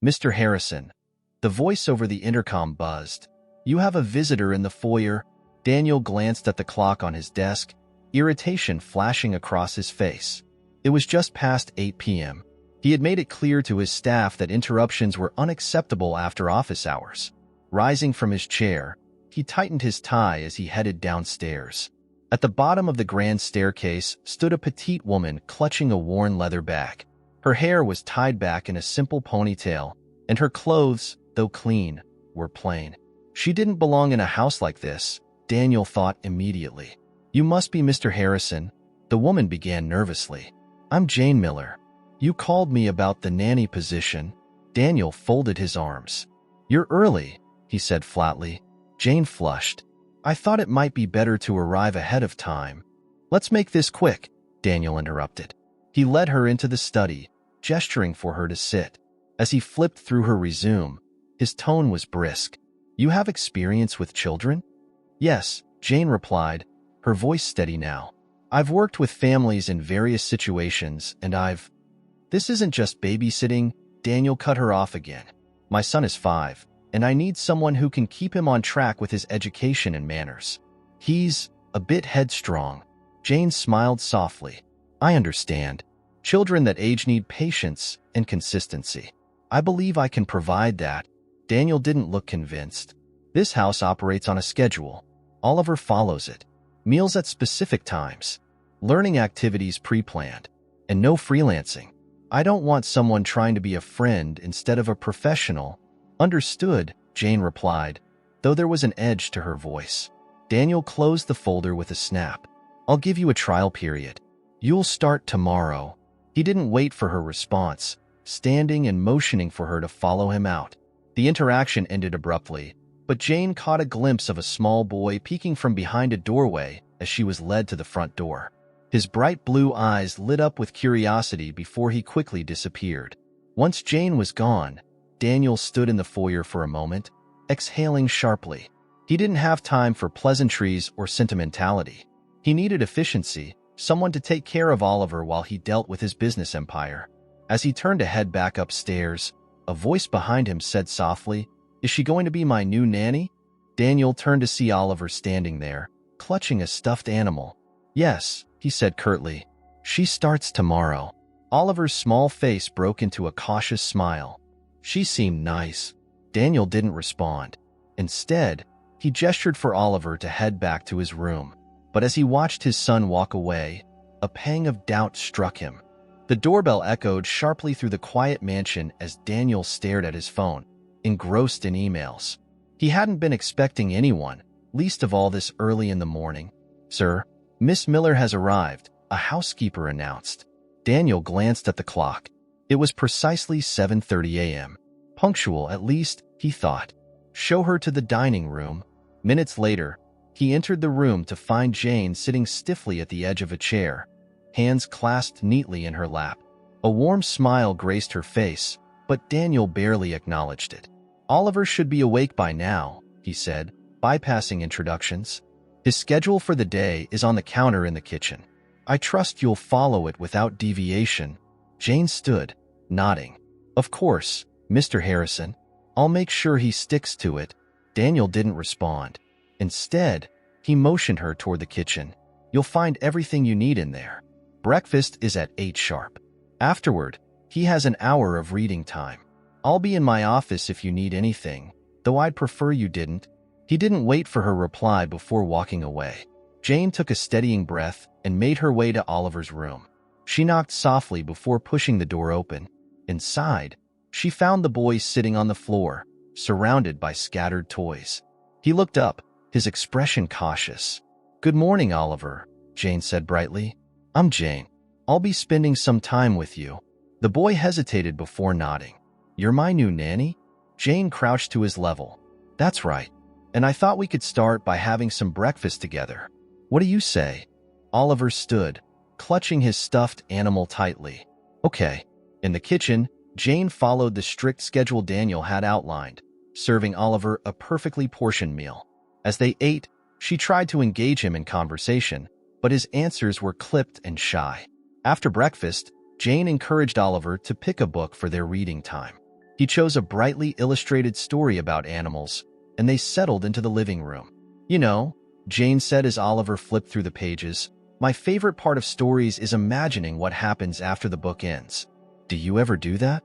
Mr. Harrison. The voice over the intercom buzzed. You have a visitor in the foyer. Daniel glanced at the clock on his desk, irritation flashing across his face. It was just past 8 p.m. He had made it clear to his staff that interruptions were unacceptable after office hours. Rising from his chair, he tightened his tie as he headed downstairs. At the bottom of the grand staircase stood a petite woman clutching a worn leather bag. Her hair was tied back in a simple ponytail, and her clothes, though clean, were plain. She didn't belong in a house like this, Daniel thought immediately. You must be Mr. Harrison, the woman began nervously. I'm Jane Miller. You called me about the nanny position. Daniel folded his arms. You're early, he said flatly. Jane flushed. I thought it might be better to arrive ahead of time. Let's make this quick, Daniel interrupted. He led her into the study, gesturing for her to sit. As he flipped through her resume, his tone was brisk. You have experience with children? Yes, Jane replied, her voice steady now. I've worked with families in various situations, and This isn't just babysitting, Daniel cut her off again. My son is 5, and I need someone who can keep him on track with his education and manners. He's a bit headstrong. Jane smiled softly. I understand. Children that age need patience and consistency. I believe I can provide that. Daniel didn't look convinced. This house operates on a schedule. Oliver follows it. Meals at specific times. Learning activities pre-planned. And no freelancing. I don't want someone trying to be a friend instead of a professional. Understood, Jane replied, though there was an edge to her voice. Daniel closed the folder with a snap. I'll give you a trial period. You'll start tomorrow. He didn't wait for her response, standing and motioning for her to follow him out. The interaction ended abruptly, but Jane caught a glimpse of a small boy peeking from behind a doorway as she was led to the front door. His bright blue eyes lit up with curiosity before he quickly disappeared. Once Jane was gone, Daniel stood in the foyer for a moment, exhaling sharply. He didn't have time for pleasantries or sentimentality. He needed efficiency, someone to take care of Oliver while he dealt with his business empire. As he turned to head back upstairs, a voice behind him said softly, Is she going to be my new nanny? Daniel turned to see Oliver standing there, clutching a stuffed animal. Yes, he said curtly. She starts tomorrow. Oliver's small face broke into a cautious smile. She seemed nice. Daniel didn't respond. Instead, he gestured for Oliver to head back to his room. But as he watched his son walk away, a pang of doubt struck him. The doorbell echoed sharply through the quiet mansion as Daniel stared at his phone, engrossed in emails. He hadn't been expecting anyone, least of all this early in the morning. Sir, Miss Miller has arrived, a housekeeper announced. Daniel glanced at the clock. It was precisely 7:30 a.m. Punctual, at least, he thought. Show her to the dining room. Minutes later, he entered the room to find Jane sitting stiffly at the edge of a chair, hands clasped neatly in her lap. A warm smile graced her face, but Daniel barely acknowledged it. Oliver should be awake by now, he said, bypassing introductions. His schedule for the day is on the counter in the kitchen. I trust you'll follow it without deviation. Jane stood, nodding. Of course, Mr. Harrison. I'll make sure he sticks to it. Daniel didn't respond. Instead, he motioned her toward the kitchen. You'll find everything you need in there. Breakfast is at 8 sharp. Afterward, he has an hour of reading time. I'll be in my office if you need anything, though I'd prefer you didn't. He didn't wait for her reply before walking away. Jane took a steadying breath and made her way to Oliver's room. She knocked softly before pushing the door open. Inside, she found the boy sitting on the floor, surrounded by scattered toys. He looked up, his expression cautious. Good morning, Oliver, Jane said brightly. I'm Jane. I'll be spending some time with you. The boy hesitated before nodding. You're my new nanny? Jane crouched to his level. That's right. And I thought we could start by having some breakfast together. What do you say? Oliver stood, clutching his stuffed animal tightly. Okay. In the kitchen, Jane followed the strict schedule Daniel had outlined, serving Oliver a perfectly portioned meal. As they ate, she tried to engage him in conversation, but his answers were clipped and shy. After breakfast, Jane encouraged Oliver to pick a book for their reading time. He chose a brightly illustrated story about animals, and they settled into the living room. You know, Jane said as Oliver flipped through the pages, my favorite part of stories is imagining what happens after the book ends. Do you ever do that?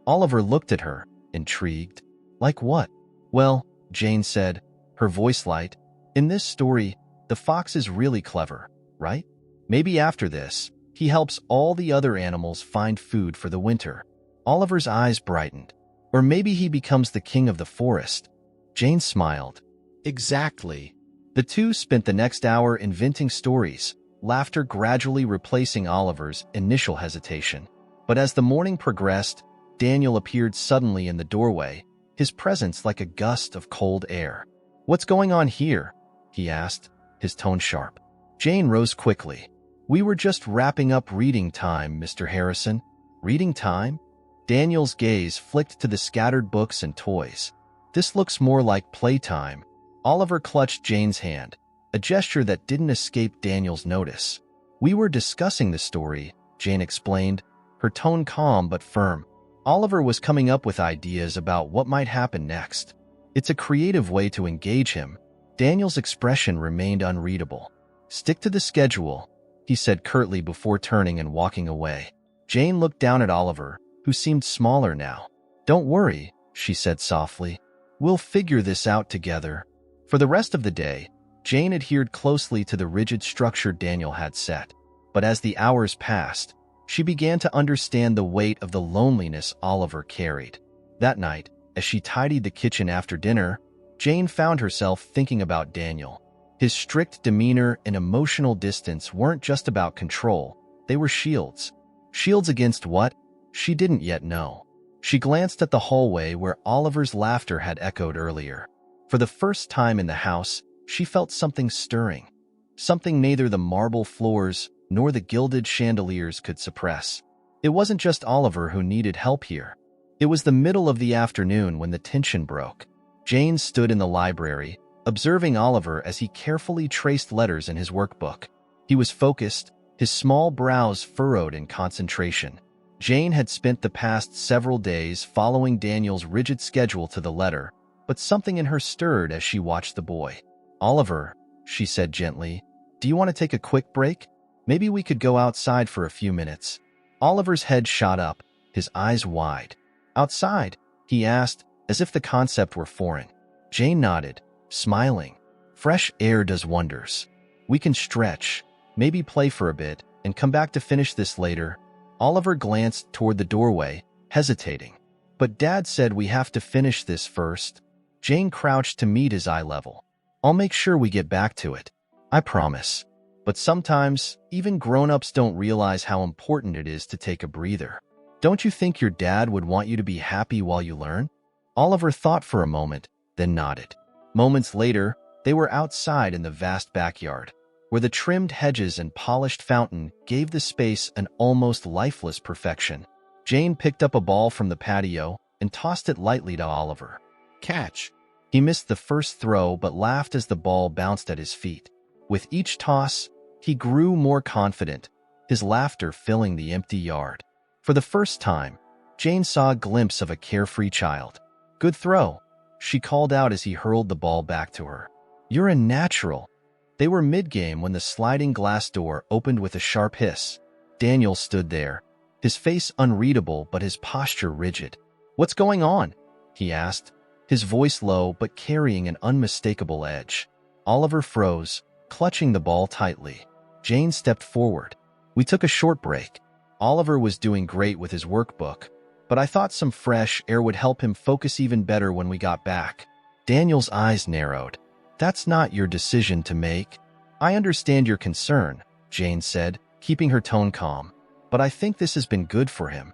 Oliver looked at her, intrigued. Like what? Well, Jane said, her voice light, in this story, the fox is really clever, right? Maybe after this, he helps all the other animals find food for the winter. Oliver's eyes brightened. Or maybe he becomes the king of the forest. Jane smiled. Exactly. The two spent the next hour inventing stories, laughter gradually replacing Oliver's initial hesitation. But as the morning progressed, Daniel appeared suddenly in the doorway, his presence like a gust of cold air. What's going on here? He asked, his tone sharp. Jane rose quickly. We were just wrapping up reading time, Mr. Harrison. Reading time? Daniel's gaze flicked to the scattered books and toys. This looks more like playtime. Oliver clutched Jane's hand, a gesture that didn't escape Daniel's notice. We were discussing the story, Jane explained, her tone calm but firm. Oliver was coming up with ideas about what might happen next. It's a creative way to engage him. Daniel's expression remained unreadable. Stick to the schedule, he said curtly before turning and walking away. Jane looked down at Oliver, who seemed smaller now. Don't worry, she said softly. We'll figure this out together. For the rest of the day, Jane adhered closely to the rigid structure Daniel had set. But as the hours passed, she began to understand the weight of the loneliness Oliver carried. That night, as she tidied the kitchen after dinner, Jane found herself thinking about Daniel. His strict demeanor and emotional distance weren't just about control, they were shields. Shields against what? She didn't yet know. She glanced at the hallway where Oliver's laughter had echoed earlier. For the first time in the house, she felt something stirring. Something neither the marble floors nor the gilded chandeliers could suppress. It wasn't just Oliver who needed help here. It was the middle of the afternoon when the tension broke. Jane stood in the library, observing Oliver as he carefully traced letters in his workbook. He was focused, his small brows furrowed in concentration. Jane had spent the past several days following Daniel's rigid schedule to the letter, but something in her stirred as she watched the boy. Oliver, she said gently, do you want to take a quick break? Maybe we could go outside for a few minutes. Oliver's head shot up, his eyes wide. Outside? He asked, as if the concept were foreign. Jane nodded, smiling. Fresh air does wonders. We can stretch, maybe play for a bit, and come back to finish this later. Oliver glanced toward the doorway, hesitating. But Dad said we have to finish this first. Jane crouched to meet his eye level. I'll make sure we get back to it. I promise. But sometimes, even grown-ups don't realize how important it is to take a breather. Don't you think your dad would want you to be happy while you learn? Oliver thought for a moment, then nodded. Moments later, they were outside in the vast backyard, where the trimmed hedges and polished fountain gave the space an almost lifeless perfection. Jane picked up a ball from the patio and tossed it lightly to Oliver. Catch. He missed the first throw but laughed as the ball bounced at his feet. With each toss, he grew more confident, his laughter filling the empty yard. For the first time, Jane saw a glimpse of a carefree child. Good throw, she called out as he hurled the ball back to her. You're a natural. They were mid-game when the sliding glass door opened with a sharp hiss. Daniel stood there, his face unreadable but his posture rigid. What's going on? He asked, his voice low but carrying an unmistakable edge. Oliver froze, clutching the ball tightly. Jane stepped forward. We took a short break. Oliver was doing great with his workbook, but I thought some fresh air would help him focus even better when we got back. Daniel's eyes narrowed. That's not your decision to make. I understand your concern, Jane said, keeping her tone calm, but I think this has been good for him.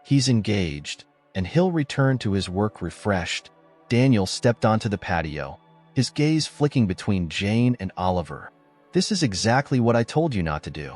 He's engaged, and he'll return to his work refreshed. Daniel stepped onto the patio, his gaze flicking between Jane and Oliver. This is exactly what I told you not to do.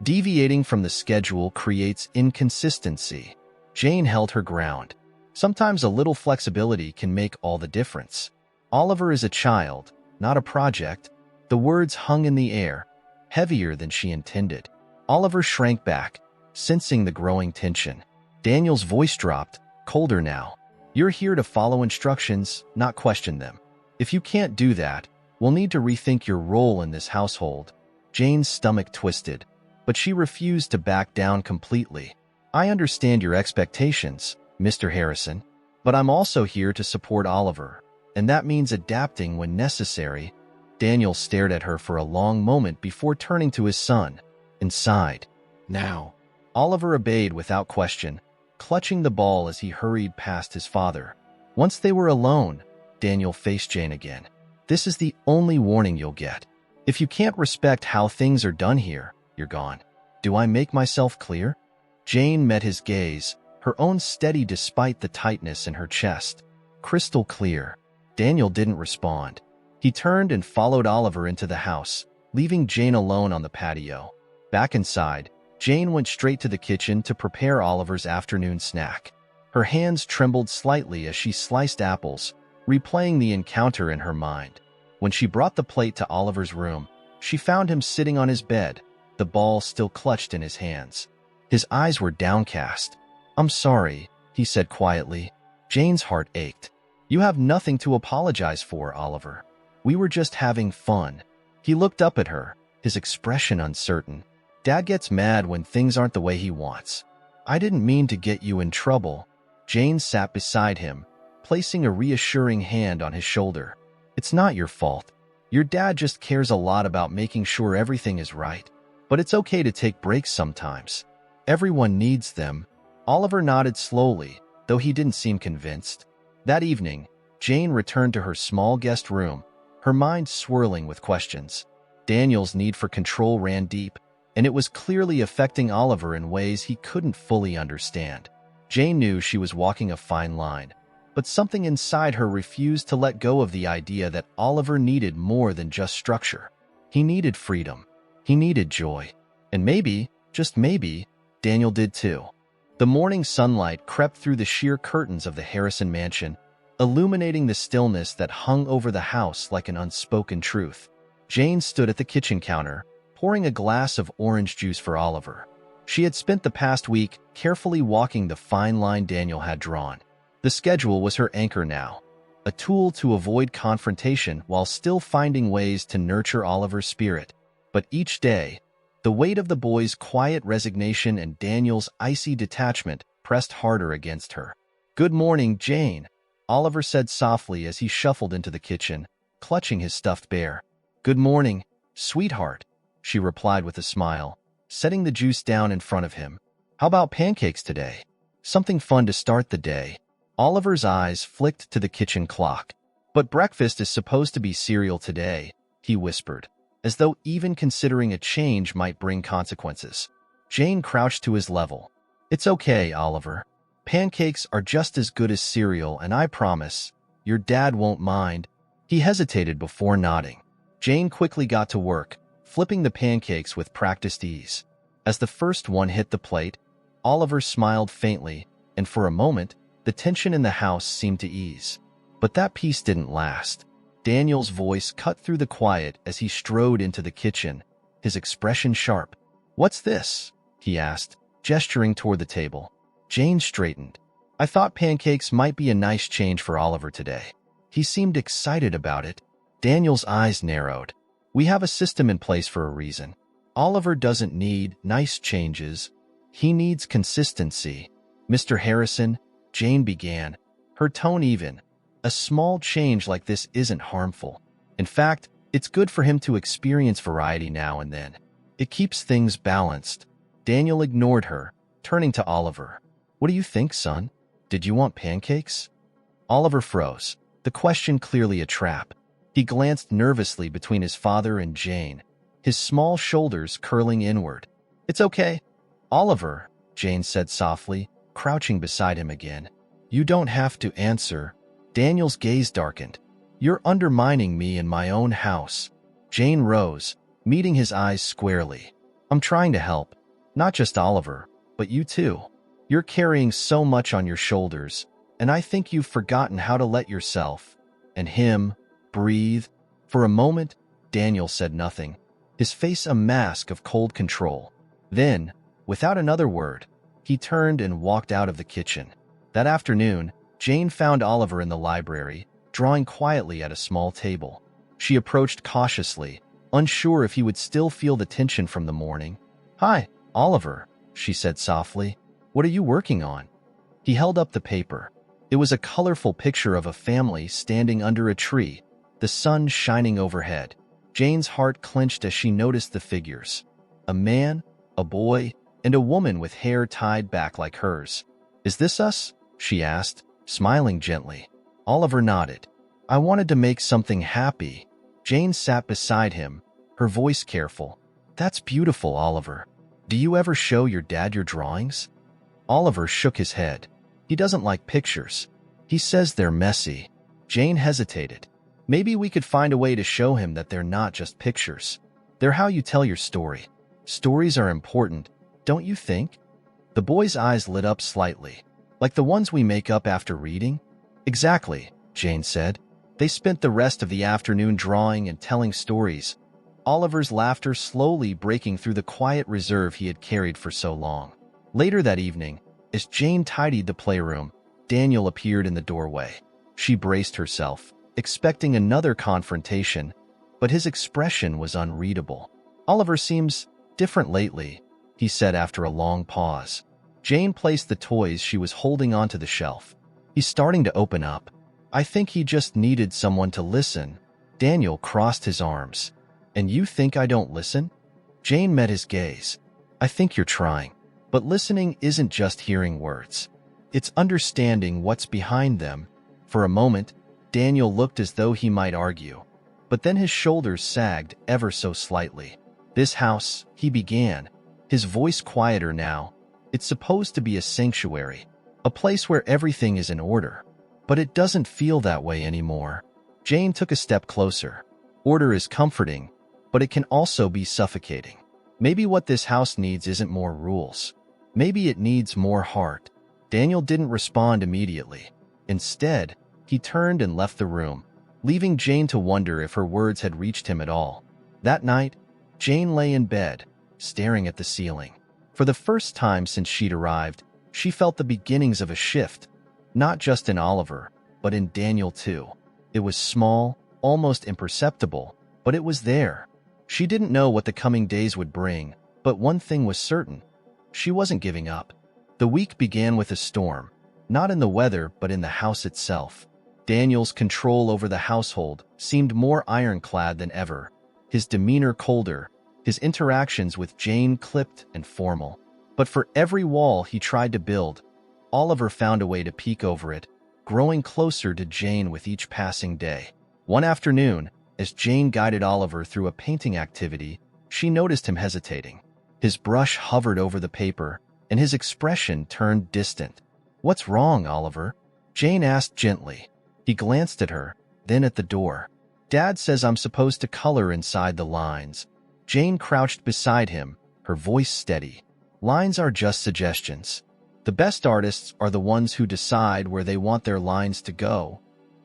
Deviating from the schedule creates inconsistency. Jane held her ground. Sometimes a little flexibility can make all the difference. Oliver is a child, not a project. The words hung in the air, heavier than she intended. Oliver shrank back, sensing the growing tension. Daniel's voice dropped. Colder now. You're here to follow instructions, not question them. If you can't do that, we'll need to rethink your role in this household. Jane's stomach twisted, but she refused to back down completely. I understand your expectations, Mr. Harrison, but I'm also here to support Oliver, and that means adapting when necessary. Daniel stared at her for a long moment before turning to his son and sighed. Now. Oliver obeyed without question, clutching the ball as he hurried past his father. Once they were alone, Daniel faced Jane again. This is the only warning you'll get. If you can't respect how things are done here, you're gone. Do I make myself clear? Jane met his gaze, her own steady despite the tightness in her chest. Crystal clear. Daniel didn't respond. He turned and followed Oliver into the house, leaving Jane alone on the patio. Back inside, Jane went straight to the kitchen to prepare Oliver's afternoon snack. Her hands trembled slightly as she sliced apples, replaying the encounter in her mind. When she brought the plate to Oliver's room, she found him sitting on his bed, the ball still clutched in his hands. His eyes were downcast. "I'm sorry," he said quietly. Jane's heart ached. "You have nothing to apologize for, Oliver. We were just having fun." He looked up at her, his expression uncertain. "Dad gets mad when things aren't the way he wants. I didn't mean to get you in trouble." Jane sat beside him, placing a reassuring hand on his shoulder. "It's not your fault. Your dad just cares a lot about making sure everything is right. But it's okay to take breaks sometimes. Everyone needs them." Oliver nodded slowly, though he didn't seem convinced. That evening, Jane returned to her small guest room, her mind swirling with questions. Daniel's need for control ran deep, and it was clearly affecting Oliver in ways he couldn't fully understand. Jane knew she was walking a fine line, but something inside her refused to let go of the idea that Oliver needed more than just structure. He needed freedom. He needed joy. And maybe, just maybe, Daniel did too. The morning sunlight crept through the sheer curtains of the Harrison mansion, illuminating the stillness that hung over the house like an unspoken truth. Jane stood at the kitchen counter, pouring a glass of orange juice for Oliver. She had spent the past week carefully walking the fine line Daniel had drawn. The schedule was her anchor now, a tool to avoid confrontation while still finding ways to nurture Oliver's spirit. But each day, the weight of the boy's quiet resignation and Daniel's icy detachment pressed harder against her. "Good morning, Jane," Oliver said softly as he shuffled into the kitchen, clutching his stuffed bear. "Good morning, sweetheart," she replied with a smile, setting the juice down in front of him. "How about pancakes today? Something fun to start the day." Oliver's eyes flicked to the kitchen clock. "But breakfast is supposed to be cereal today," he whispered, as though even considering a change might bring consequences. Jane crouched to his level. "It's okay, Oliver. Pancakes are just as good as cereal, and I promise, your dad won't mind." He hesitated before nodding. Jane quickly got to work, flipping the pancakes with practiced ease. As the first one hit the plate, Oliver smiled faintly, and for a moment, the tension in the house seemed to ease. But that peace didn't last. Daniel's voice cut through the quiet as he strode into the kitchen, his expression sharp. "What's this?" he asked, gesturing toward the table. Jane straightened. "I thought pancakes might be a nice change for Oliver today." He seemed excited about it. Daniel's eyes narrowed. "We have a system in place for a reason. Oliver doesn't need nice changes. He needs consistency." "Mr. Harrison," Jane began, her tone even. "A small change like this isn't harmful. In fact, it's good for him to experience variety now and then. It keeps things balanced." Daniel ignored her, turning to Oliver. "What do you think, son? Did you want pancakes?" Oliver froze, the question clearly a trap. He glanced nervously between his father and Jane, his small shoulders curling inward. "It's okay, Oliver," Jane said softly, crouching beside him again. "You don't have to answer." Daniel's gaze darkened. "You're undermining me in my own house." Jane rose, meeting his eyes squarely. "I'm trying to help. Not just Oliver, but you too. You're carrying so much on your shoulders, and I think you've forgotten how to let yourself and him breathe." For a moment, Daniel said nothing, his face a mask of cold control. Then, without another word, he turned and walked out of the kitchen. That afternoon, Jane found Oliver in the library, drawing quietly at a small table. She approached cautiously, unsure if he would still feel the tension from the morning. "Hi, Oliver," she said softly. "What are you working on?" He held up the paper. It was a colorful picture of a family standing under a tree, the sun shining overhead. Jane's heart clenched as she noticed the figures. A man, a boy, and a woman with hair tied back like hers. "Is this us?" she asked, smiling gently. Oliver nodded. "I wanted to make something happy." Jane sat beside him, her voice careful. "That's beautiful, Oliver. Do you ever show your dad your drawings?" Oliver shook his head. "He doesn't like pictures. He says they're messy." Jane hesitated. "Maybe we could find a way to show him that they're not just pictures. They're how you tell your story. Stories are important, don't you think?" The boy's eyes lit up slightly. "Like the ones we make up after reading?" "Exactly," Jane said. They spent the rest of the afternoon drawing and telling stories, Oliver's laughter slowly breaking through the quiet reserve he had carried for so long. Later that evening, as Jane tidied the playroom, Daniel appeared in the doorway. She braced herself, expecting another confrontation, but his expression was unreadable. "Oliver seems different lately," he said after a long pause. Jane placed the toys she was holding onto the shelf. "He's starting to open up. I think he just needed someone to listen." Daniel crossed his arms. "And you think I don't listen?" Jane met his gaze. "I think you're trying. But listening isn't just hearing words. It's understanding what's behind them." For a moment, Daniel looked as though he might argue, but then his shoulders sagged ever so slightly. "This house," he began, his voice quieter now, "it's supposed to be a sanctuary, a place where everything is in order. But it doesn't feel that way anymore." Jane took a step closer. "Order is comforting, but it can also be suffocating. Maybe what this house needs isn't more rules. Maybe it needs more heart." Daniel didn't respond immediately. Instead, he turned and left the room, leaving Jane to wonder if her words had reached him at all. That night, Jane lay in bed, staring at the ceiling. For the first time since she'd arrived, she felt the beginnings of a shift, not just in Oliver, but in Daniel too. It was small, almost imperceptible, but it was there. She didn't know what the coming days would bring, but one thing was certain. She wasn't giving up. The week began with a storm, not in the weather but in the house itself. Daniel's control over the household seemed more ironclad than ever, his demeanor colder, his interactions with Jane clipped and formal. But for every wall he tried to build, Oliver found a way to peek over it, growing closer to Jane with each passing day. One afternoon, as Jane guided Oliver through a painting activity, she noticed him hesitating. His brush hovered over the paper, and his expression turned distant. "What's wrong, Oliver?" Jane asked gently. He glanced at her, then at the door. "Dad says I'm supposed to color inside the lines." Jane crouched beside him, her voice steady. "Lines are just suggestions. The best artists are the ones who decide where they want their lines to go."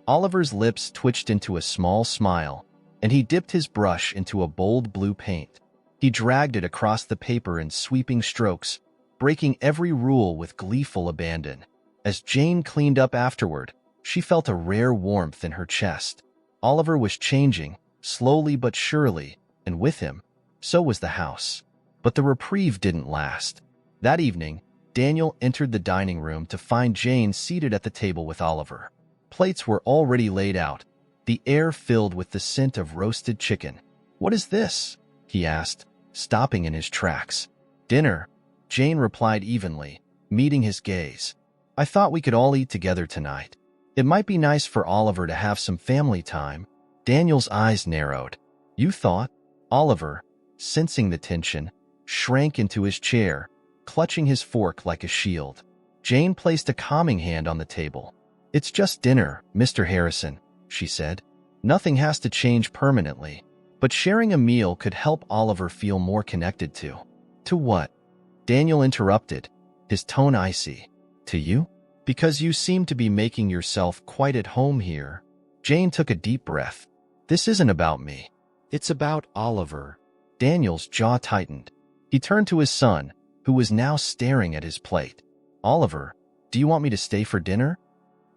Oliver's lips twitched into a small smile, and he dipped his brush into a bold blue paint. He dragged it across the paper in sweeping strokes, breaking every rule with gleeful abandon. As Jane cleaned up afterward, she felt a rare warmth in her chest. Oliver was changing, slowly but surely, and with him, so was the house. But the reprieve didn't last. That evening, Daniel entered the dining room to find Jane seated at the table with Oliver. Plates were already laid out, the air filled with the scent of roasted chicken. "What is this?" he asked, stopping in his tracks. "Dinner," Jane replied evenly, meeting his gaze. "I thought we could all eat together tonight. It might be nice for Oliver to have some family time." Daniel's eyes narrowed. "You thought?" Oliver, sensing the tension, shrank into his chair, clutching his fork like a shield. Jane placed a calming hand on the table. "It's just dinner, Mr. Harrison," she said. "Nothing has to change permanently. But sharing a meal could help Oliver feel more connected to." "To what?" Daniel interrupted, his tone icy. "To you? Because you seem to be making yourself quite at home here." Jane took a deep breath. "This isn't about me. It's about Oliver." Daniel's jaw tightened. He turned to his son, who was now staring at his plate. "Oliver, Do you want me to stay for dinner?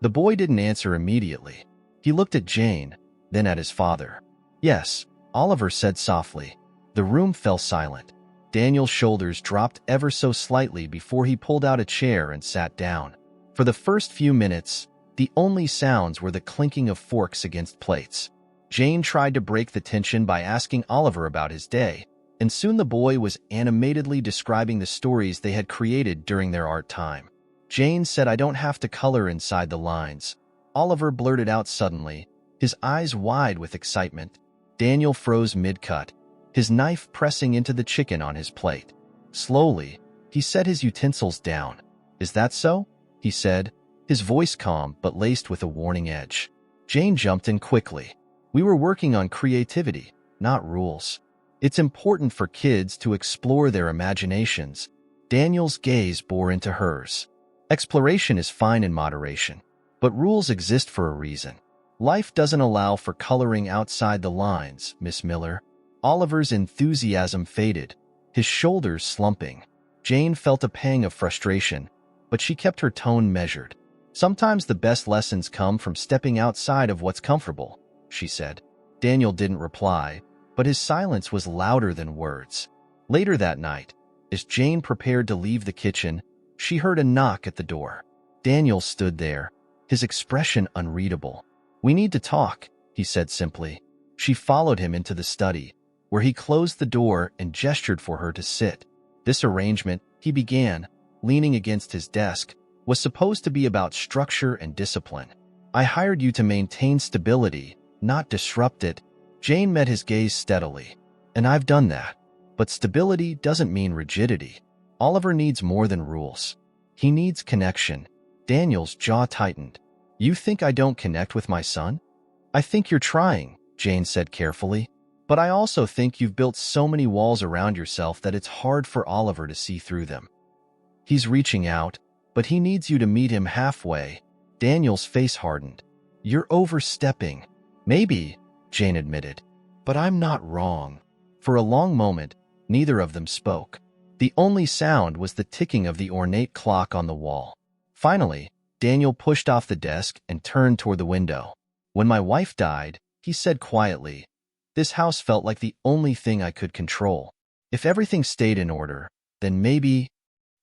The boy didn't answer immediately. He looked at Jane, then at his father. Yes, Oliver said softly. The room fell silent. Daniel's shoulders dropped ever so slightly before he pulled out a chair and sat down. For the first few minutes, the only sounds were the clinking of forks against plates. Jane tried to break the tension by asking Oliver about his day, and soon the boy was animatedly describing the stories they had created during their art time. Jane said, "I don't have to color inside the lines." Oliver blurted out suddenly, his eyes wide with excitement. Daniel froze mid-cut, his knife pressing into the chicken on his plate. Slowly, he set his utensils down. "Is that so?" he said, his voice calm but laced with a warning edge. Jane jumped in quickly. "We were working on creativity, not rules. It's important for kids to explore their imaginations." Daniel's gaze bore into hers. "Exploration is fine in moderation, but rules exist for a reason. Life doesn't allow for coloring outside the lines, Miss Miller." Oliver's enthusiasm faded, his shoulders slumping. Jane felt a pang of frustration, but she kept her tone measured. "Sometimes the best lessons come from stepping outside of what's comfortable," she said. Daniel didn't reply, but his silence was louder than words. Later that night, as Jane prepared to leave the kitchen, she heard a knock at the door. Daniel stood there, his expression unreadable. "We need to talk," he said simply. She followed him into the study, where he closed the door and gestured for her to sit. "This arrangement," he began, leaning against his desk, "was supposed to be about structure and discipline. I hired you to maintain stability, not disrupt it." Jane met his gaze steadily. "And I've done that. But stability doesn't mean rigidity. Oliver needs more than rules. He needs connection." Daniel's jaw tightened. "You think I don't connect with my son?" "I think you're trying," Jane said carefully. "But I also think you've built so many walls around yourself that it's hard for Oliver to see through them. He's reaching out, but he needs you to meet him halfway." Daniel's face hardened. "You're overstepping." "Maybe," Jane admitted, "but I'm not wrong." For a long moment, neither of them spoke. The only sound was the ticking of the ornate clock on the wall. Finally, Daniel pushed off the desk and turned toward the window. "When my wife died," he said quietly, "this house felt like the only thing I could control. If everything stayed in order, then maybe—"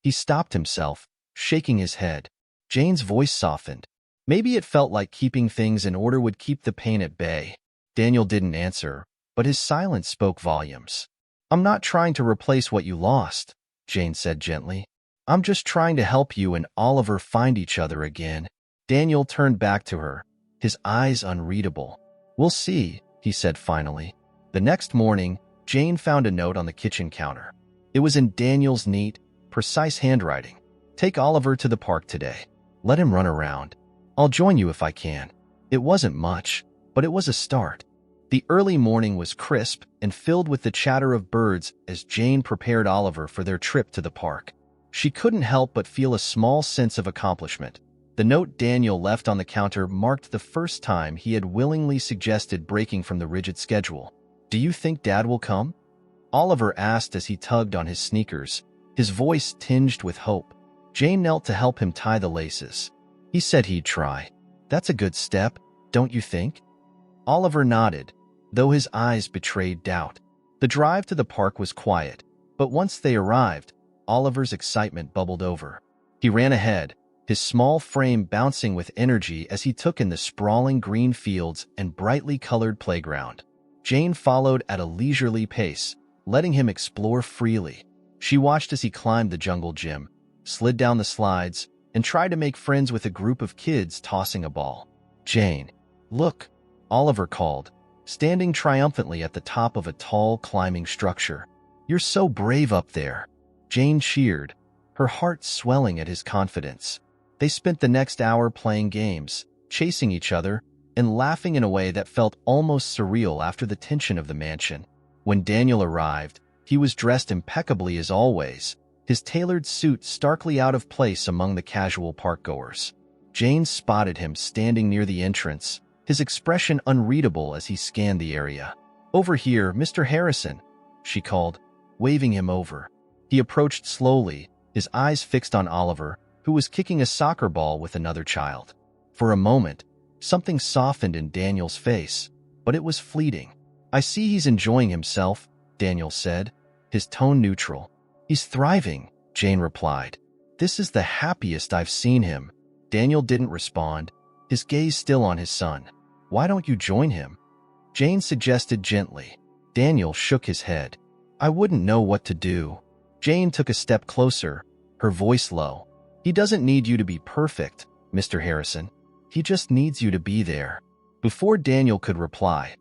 He stopped himself, shaking his head. Jane's voice softened. "Maybe it felt like keeping things in order would keep the pain at bay." Daniel didn't answer, but his silence spoke volumes. "I'm not trying to replace what you lost," Jane said gently. "I'm just trying to help you and Oliver find each other again." Daniel turned back to her, his eyes unreadable. "We'll see," he said finally. The next morning, Jane found a note on the kitchen counter. It was in Daniel's neat, precise handwriting. "Take Oliver to the park today. Let him run around. I'll join you if I can." It wasn't much, but it was a start. The early morning was crisp and filled with the chatter of birds as Jane prepared Oliver for their trip to the park. She couldn't help but feel a small sense of accomplishment. The note Daniel left on the counter marked the first time he had willingly suggested breaking from the rigid schedule. "Do you think Dad will come?" Oliver asked as he tugged on his sneakers, his voice tinged with hope. Jane knelt to help him tie the laces. "He said he'd try." "That's a good step, don't you think?" Oliver nodded, though his eyes betrayed doubt. The drive to the park was quiet, but once they arrived, Oliver's excitement bubbled over. He ran ahead, his small frame bouncing with energy as he took in the sprawling green fields and brightly colored playground. Jane followed at a leisurely pace, letting him explore freely. She watched as he climbed the jungle gym, slid down the slides, and tried to make friends with a group of kids tossing a ball. "Jane, look," Oliver called, standing triumphantly at the top of a tall climbing structure. "You're so brave up there." Jane cheered, her heart swelling at his confidence. They spent the next hour playing games, chasing each other, and laughing in a way that felt almost surreal after the tension of the mansion. When Daniel arrived, he was dressed impeccably as always, his tailored suit starkly out of place among the casual parkgoers. Jane spotted him standing near the entrance, his expression unreadable as he scanned the area. "Over here, Mr. Harrison," she called, waving him over. He approached slowly, his eyes fixed on Oliver, who was kicking a soccer ball with another child. For a moment, something softened in Daniel's face, but it was fleeting. "I see he's enjoying himself," Daniel said, his tone neutral. "He's thriving," Jane replied. "This is the happiest I've seen him." Daniel didn't respond, his gaze still on his son. "Why don't you join him?" Jane suggested gently. Daniel shook his head. "I wouldn't know what to do." Jane took a step closer, her voice low. "He doesn't need you to be perfect, Mr. Harrison. He just needs you to be there." Before Daniel could reply,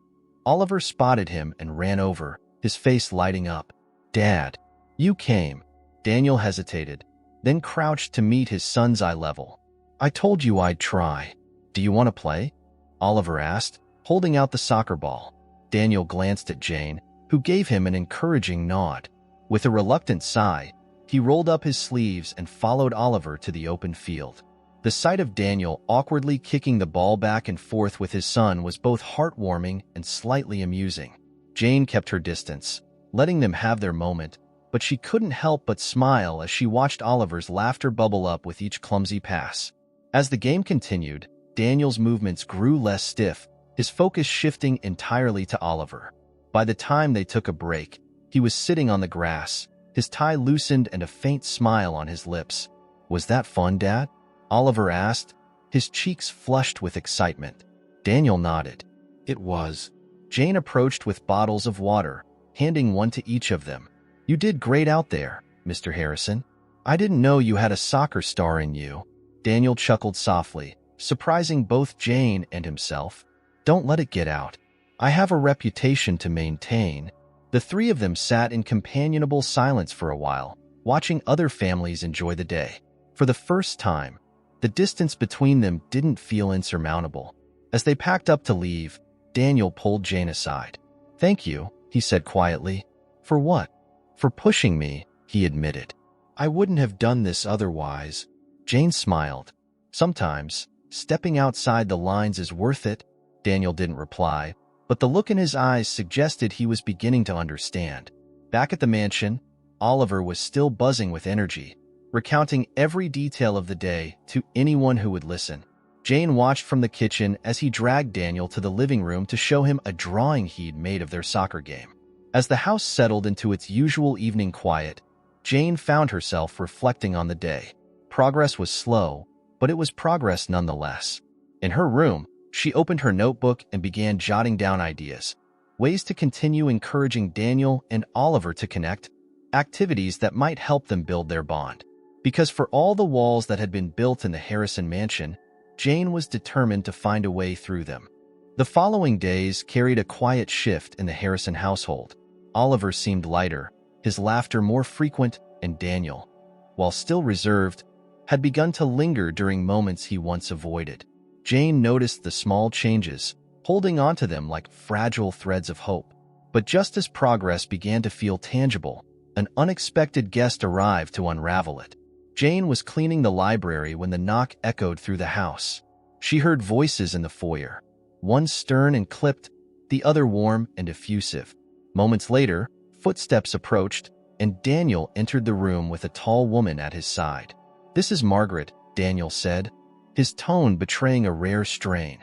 Oliver spotted him and ran over, his face lighting up. "Dad, you came." Daniel hesitated, then crouched to meet his son's eye level. "I told you I'd try. Do you want to play?" Oliver asked, holding out the soccer ball. Daniel glanced at Jane, who gave him an encouraging nod. With a reluctant sigh, he rolled up his sleeves and followed Oliver to the open field. The sight of Daniel awkwardly kicking the ball back and forth with his son was both heartwarming and slightly amusing. Jane kept her distance, letting them have their moment, but she couldn't help but smile as she watched Oliver's laughter bubble up with each clumsy pass. As the game continued, Daniel's movements grew less stiff, his focus shifting entirely to Oliver. By the time they took a break, he was sitting on the grass, his tie loosened and a faint smile on his lips. "Was that fun, Dad?" Oliver asked, his cheeks flushed with excitement. Daniel nodded. "It was." Jane approached with bottles of water, handing one to each of them. "You did great out there, Mr. Harrison. I didn't know you had a soccer star in you." Daniel chuckled softly, surprising both Jane and himself. "Don't let it get out. I have a reputation to maintain." The three of them sat in companionable silence for a while, watching other families enjoy the day. For the first time, the distance between them didn't feel insurmountable. As they packed up to leave, Daniel pulled Jane aside. "Thank you," he said quietly. "For what?" "For pushing me," he admitted. "I wouldn't have done this otherwise." Jane smiled. "Sometimes, stepping outside the lines is worth it." Daniel didn't reply, but the look in his eyes suggested he was beginning to understand. Back at the mansion, Oliver was still buzzing with energy, recounting every detail of the day to anyone who would listen. Jane watched from the kitchen as he dragged Daniel to the living room to show him a drawing he'd made of their soccer game. As the house settled into its usual evening quiet, Jane found herself reflecting on the day. Progress was slow, but it was progress nonetheless. In her room, she opened her notebook and began jotting down ideas, ways to continue encouraging Daniel and Oliver to connect, activities that might help them build their bond. Because for all the walls that had been built in the Harrison mansion, Jane was determined to find a way through them. The following days carried a quiet shift in the Harrison household. Oliver seemed lighter, his laughter more frequent, and Daniel, while still reserved, had begun to linger during moments he once avoided. Jane noticed the small changes, holding onto them like fragile threads of hope. But just as progress began to feel tangible, an unexpected guest arrived to unravel it. Jane was cleaning the library when the knock echoed through the house. She heard voices in the foyer, one stern and clipped, the other warm and effusive. Moments later, footsteps approached, and Daniel entered the room with a tall woman at his side. "This is Margaret," Daniel said, his tone betraying a rare strain.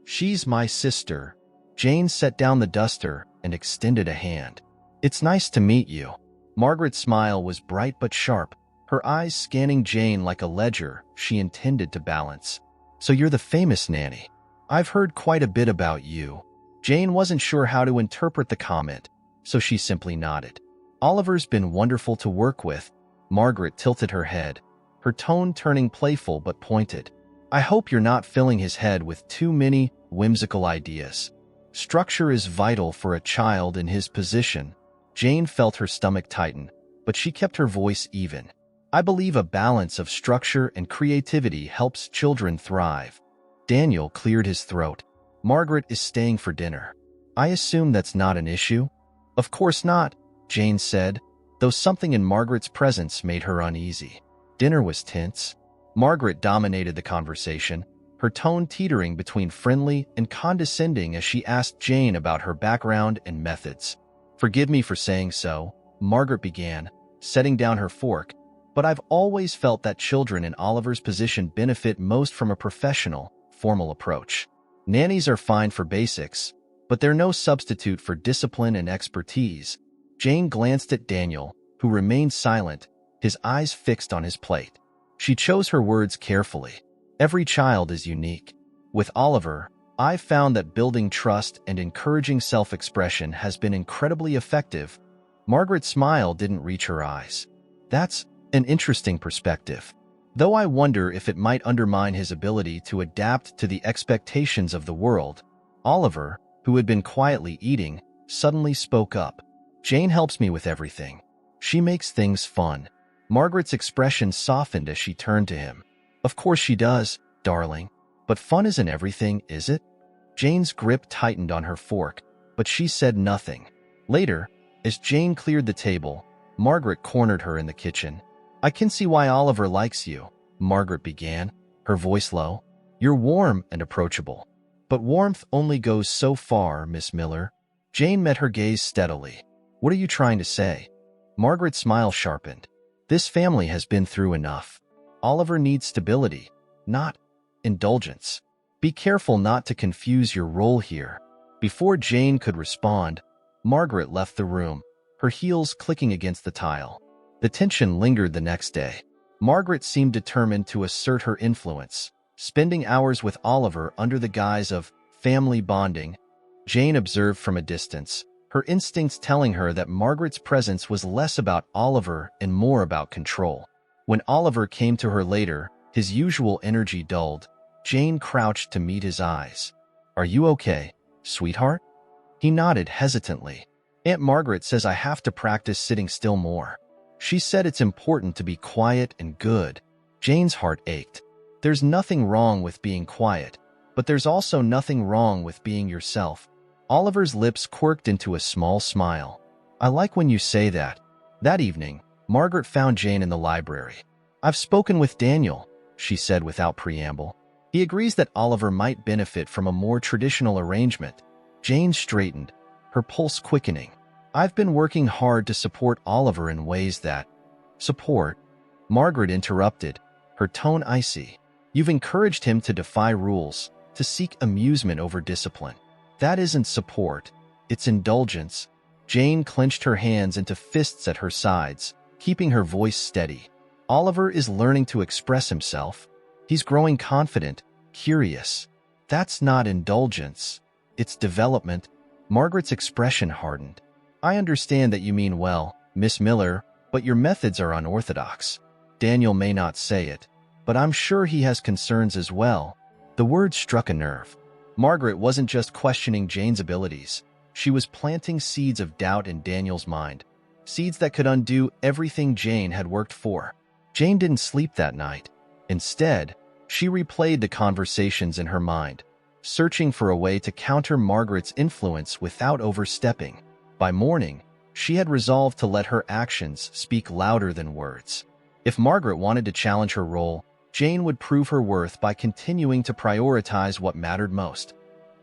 "She's my sister." Jane set down the duster and extended a hand. "It's nice to meet you." Margaret's smile was bright but sharp, her eyes scanning Jane like a ledger she intended to balance. "So you're the famous Nanny. I've heard quite a bit about you." Jane wasn't sure how to interpret the comment, so she simply nodded. "Oliver's been wonderful to work with." Margaret tilted her head, her tone turning playful but pointed. "I hope you're not filling his head with too many whimsical ideas. Structure is vital for a child in his position." Jane felt her stomach tighten, but she kept her voice even. "I believe a balance of structure and creativity helps children thrive." Daniel cleared his throat. "Margaret is staying for dinner. I assume that's not an issue?" "Of course not," Jane said, though something in Margaret's presence made her uneasy. Dinner was tense. Margaret dominated the conversation, her tone teetering between friendly and condescending as she asked Jane about her background and methods. "Forgive me for saying so," Margaret began, setting down her fork, but I've always felt that children in Oliver's position benefit most from a professional, formal approach. Nannies are fine for basics, but they're no substitute for discipline and expertise. Jane glanced at Daniel, who remained silent, his eyes fixed on his plate. She chose her words carefully. Every child is unique. With Oliver, I've found that building trust and encouraging self-expression has been incredibly effective. Margaret's smile didn't reach her eyes. That's an interesting perspective, though I wonder if it might undermine his ability to adapt to the expectations of the world. Oliver, who had been quietly eating, suddenly spoke up. Jane helps me with everything. She makes things fun. Margaret's expression softened as she turned to him. Of course she does, darling. But fun isn't everything, is it? Jane's grip tightened on her fork, but she said nothing. Later, as Jane cleared the table, Margaret cornered her in the kitchen. I can see why Oliver likes you, Margaret began, her voice low. You're warm and approachable. But warmth only goes so far, Miss Miller. Jane met her gaze steadily. What are you trying to say? Margaret's smile sharpened. This family has been through enough. Oliver needs stability, not indulgence. Be careful not to confuse your role here. Before Jane could respond, Margaret left the room, her heels clicking against the tile. The tension lingered the next day. Margaret seemed determined to assert her influence, spending hours with Oliver under the guise of family bonding. Jane observed from a distance, her instincts telling her that Margaret's presence was less about Oliver and more about control. When Oliver came to her later, his usual energy dulled. Jane crouched to meet his eyes. Are you okay, sweetheart? He nodded hesitantly. Aunt Margaret says I have to practice sitting still more. She said it's important to be quiet and good. Jane's heart ached. There's nothing wrong with being quiet, but there's also nothing wrong with being yourself. Oliver's lips quirked into a small smile. I like when you say that. That evening, Margaret found Jane in the library. I've spoken with Daniel, she said without preamble. He agrees that Oliver might benefit from a more traditional arrangement. Jane straightened, her pulse quickening. I've been working hard to support Oliver in ways that… Support? Margaret interrupted, her tone icy. You've encouraged him to defy rules, to seek amusement over discipline. That isn't support, it's indulgence. Jane clenched her hands into fists at her sides, keeping her voice steady. Oliver is learning to express himself. He's growing confident, curious. That's not indulgence. It's development. Margaret's expression hardened. I understand that you mean well, Miss Miller, but your methods are unorthodox. Daniel may not say it, but I'm sure he has concerns as well. The word struck a nerve. Margaret wasn't just questioning Jane's abilities. She was planting seeds of doubt in Daniel's mind. Seeds that could undo everything Jane had worked for. Jane didn't sleep that night. Instead, she replayed the conversations in her mind, searching for a way to counter Margaret's influence without overstepping. By morning, she had resolved to let her actions speak louder than words. If Margaret wanted to challenge her role, Jane would prove her worth by continuing to prioritize what mattered most,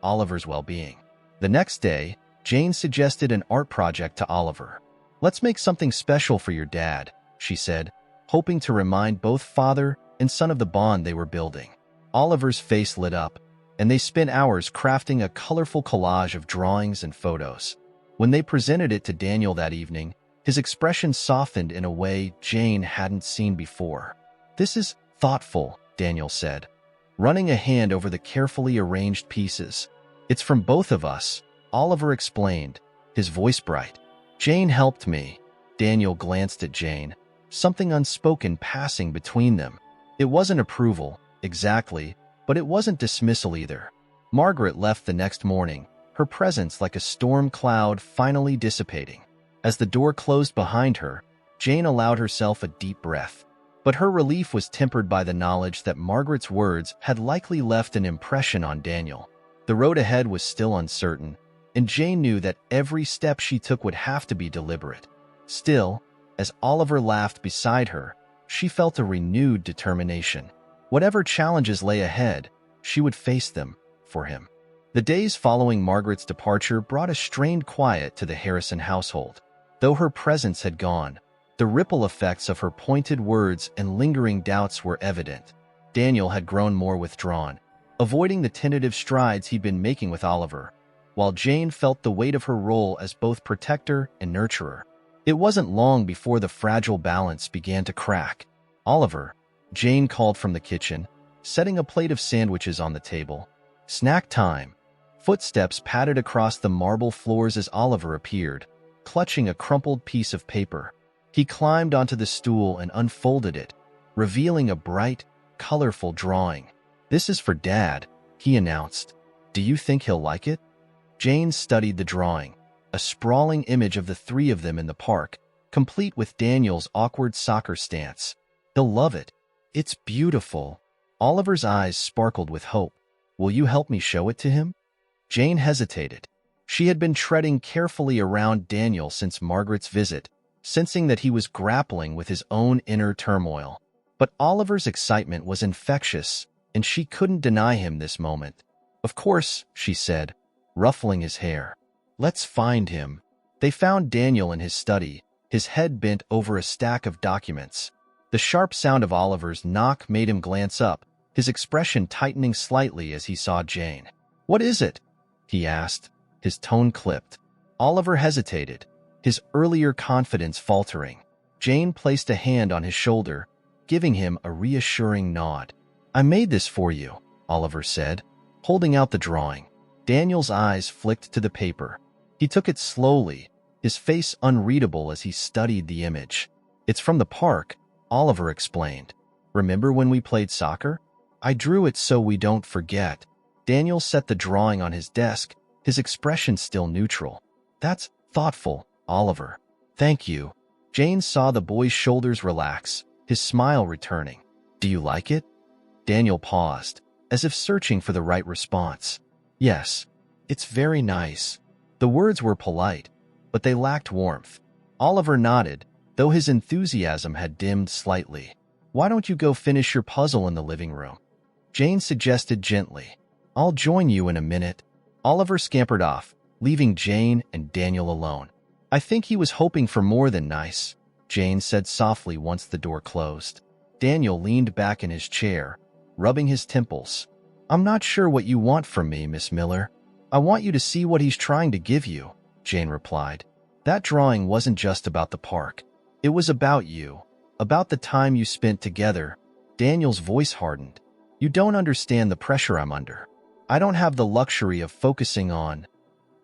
Oliver's well-being. The next day, Jane suggested an art project to Oliver. Let's make something special for your dad, she said, hoping to remind both father and son of the bond they were building. Oliver's face lit up, and they spent hours crafting a colorful collage of drawings and photos. When they presented it to Daniel that evening, his expression softened in a way Jane hadn't seen before. This is thoughtful, Daniel said, running a hand over the carefully arranged pieces. It's from both of us, Oliver explained, his voice bright. Jane helped me. Daniel glanced at Jane, something unspoken passing between them. It wasn't approval, exactly, but it wasn't dismissal either. Margaret left the next morning, her presence like a storm cloud finally dissipating. As the door closed behind her, Jane allowed herself a deep breath. But her relief was tempered by the knowledge that Margaret's words had likely left an impression on Daniel. The road ahead was still uncertain, and Jane knew that every step she took would have to be deliberate. Still, as Oliver laughed beside her, she felt a renewed determination. Whatever challenges lay ahead, she would face them for him. The days following Margaret's departure brought a strained quiet to the Harrison household. Though her presence had gone, The ripple effects of her pointed words and lingering doubts were evident. Daniel had grown more withdrawn, avoiding the tentative strides he'd been making with Oliver, while Jane felt the weight of her role as both protector and nurturer. It wasn't long before the fragile balance began to crack. "Oliver," Jane called from the kitchen, setting a plate of sandwiches on the table. "Snack time." Footsteps padded across the marble floors as Oliver appeared, clutching a crumpled piece of paper. He climbed onto the stool and unfolded it, revealing a bright, colorful drawing. "This is for Dad," he announced. "Do you think he'll like it?" Jane studied the drawing, a sprawling image of the three of them in the park, complete with Daniel's awkward soccer stance. "He'll love it. It's beautiful." Oliver's eyes sparkled with hope. "Will you help me show it to him?" Jane hesitated. She had been treading carefully around Daniel since Margaret's visit, sensing that he was grappling with his own inner turmoil. But Oliver's excitement was infectious, and she couldn't deny him this moment. "Of course," she said, ruffling his hair. "Let's find him." They found Daniel in his study, his head bent over a stack of documents. The sharp sound of Oliver's knock made him glance up, his expression tightening slightly as he saw Jane. "What is it?" he asked, his tone clipped. Oliver hesitated, his earlier confidence faltering. Jane placed a hand on his shoulder, giving him a reassuring nod. "I made this for you," Oliver said, holding out the drawing. Daniel's eyes flicked to the paper. He took it slowly, his face unreadable as he studied the image. "It's from the park," Oliver explained. "Remember when we played soccer? I drew it so we don't forget." Daniel set the drawing on his desk, his expression still neutral. "That's thoughtful, Oliver. Thank you." Jane saw the boy's shoulders relax, his smile returning. "Do you like it?" Daniel paused, as if searching for the right response. "Yes, it's very nice." The words were polite, but they lacked warmth. Oliver nodded, though his enthusiasm had dimmed slightly. "Why don't you go finish your puzzle in the living room?" Jane suggested gently. "I'll join you in a minute." Oliver scampered off, leaving Jane and Daniel alone. "I think he was hoping for more than nice," Jane said softly once the door closed. Daniel leaned back in his chair, rubbing his temples. "I'm not sure what you want from me, Miss Miller. I want you to see what he's trying to give you," Jane replied. "That drawing wasn't just about the park. It was about you, about the time you spent together." Daniel's voice hardened. "You don't understand the pressure I'm under. I don't have the luxury of focusing on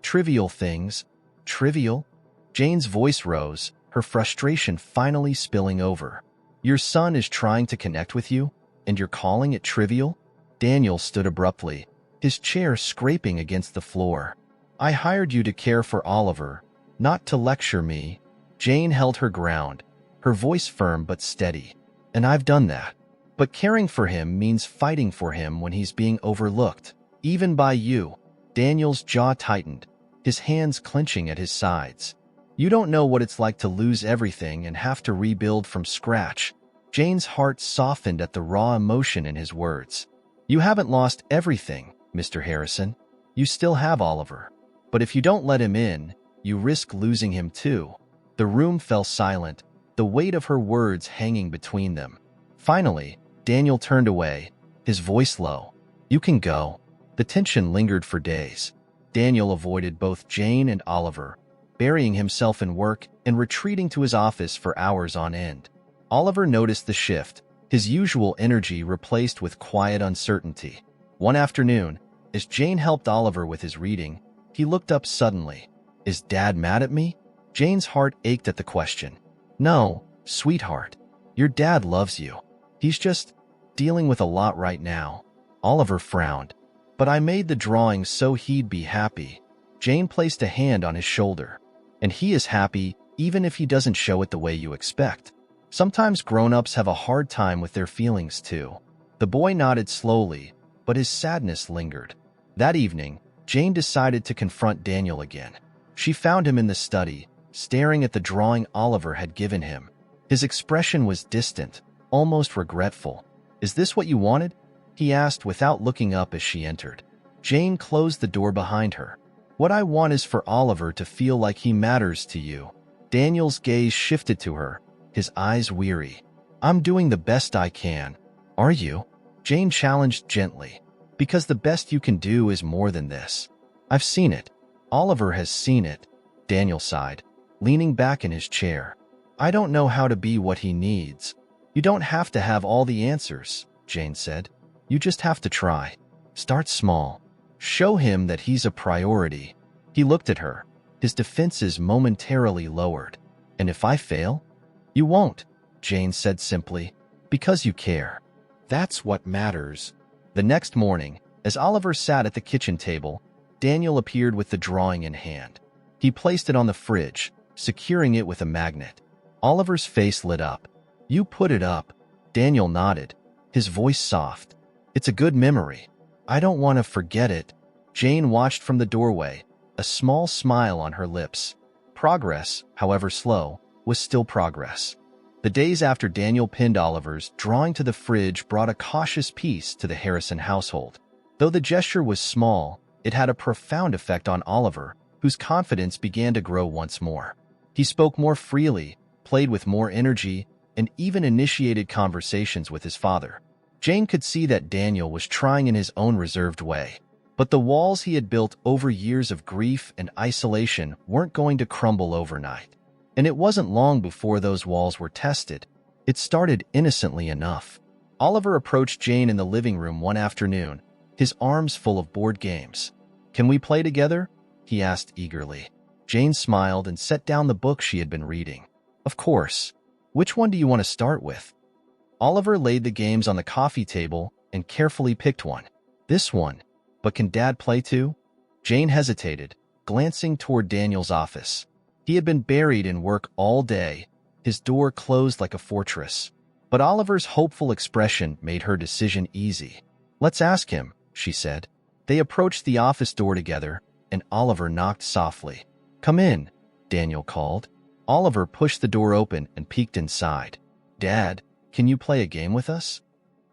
trivial things." "Trivial?" Jane's voice rose, her frustration finally spilling over. "Your son is trying to connect with you, and you're calling it trivial?" Daniel stood abruptly, his chair scraping against the floor. "I hired you to care for Oliver, not to lecture me." Jane held her ground, her voice firm but steady. "And I've done that. But caring for him means fighting for him when he's being overlooked, even by you." Daniel's jaw tightened, his hands clenching at his sides. "You don't know what it's like to lose everything and have to rebuild from scratch." Jane's heart softened at the raw emotion in his words. "You haven't lost everything, Mr. Harrison. You still have Oliver. But if you don't let him in, you risk losing him too." The room fell silent, the weight of her words hanging between them. Finally, Daniel turned away, his voice low. "You can go." The tension lingered for days. Daniel avoided both Jane and Oliver, burying himself in work and retreating to his office for hours on end. Oliver noticed the shift, his usual energy replaced with quiet uncertainty. One afternoon, as Jane helped Oliver with his reading, he looked up suddenly. "Is Dad mad at me?" Jane's heart ached at the question. "No, sweetheart. Your dad loves you. He's just dealing with a lot right now." Oliver frowned. "But I made the drawing so he'd be happy." Jane placed a hand on his shoulder. "And he is happy even if he doesn't show it the way you expect. Sometimes grown-ups have a hard time with their feelings too." The boy nodded slowly, but his sadness lingered. That evening, Jane decided to confront Daniel again. She found him in the study, staring at the drawing Oliver had given him. His expression was distant, almost regretful. "Is this what you wanted?" he asked without looking up as she entered. Jane closed the door behind her. "What I want is for Oliver to feel like he matters to you." Daniel's gaze shifted to her, his eyes weary. I'm doing the best I can. Are you? Jane challenged gently. Because the best you can do is more than this. I've seen it. Oliver has seen it. Daniel sighed, leaning back in his chair. I don't know how to be what he needs. You don't have to have all the answers, Jane said. You just have to try. Start small. Show him that he's a priority. He looked at her, his defenses momentarily lowered. And if I fail? You won't, Jane said simply, because you care. That's what matters. The next morning, as Oliver sat at the kitchen table, Daniel appeared with the drawing in hand. He placed it on the fridge, securing it with a magnet. Oliver's face lit up. You put it up. Daniel nodded, his voice soft. It's a good memory. I don't want to forget it. Jane watched from the doorway, a small smile on her lips. Progress, however slow, was still progress. The days after Daniel pinned Oliver's drawing to the fridge brought a cautious peace to the Harrison household. Though the gesture was small, it had a profound effect on Oliver, whose confidence began to grow once more. He spoke more freely, played with more energy, and even initiated conversations with his father. Jane could see that Daniel was trying in his own reserved way. But the walls he had built over years of grief and isolation weren't going to crumble overnight. And it wasn't long before those walls were tested. It started innocently enough. Oliver approached Jane in the living room one afternoon, his arms full of board games. Can we play together? He asked eagerly. Jane smiled and set down the book she had been reading. Of course. Which one do you want to start with? Oliver laid the games on the coffee table and carefully picked one. This one. But can Dad play too? Jane hesitated, glancing toward Daniel's office. He had been buried in work all day, his door closed like a fortress. But Oliver's hopeful expression made her decision easy. Let's ask him, she said. They approached the office door together, and Oliver knocked softly. Come in, Daniel called. Oliver pushed the door open and peeked inside. Dad, can you play a game with us?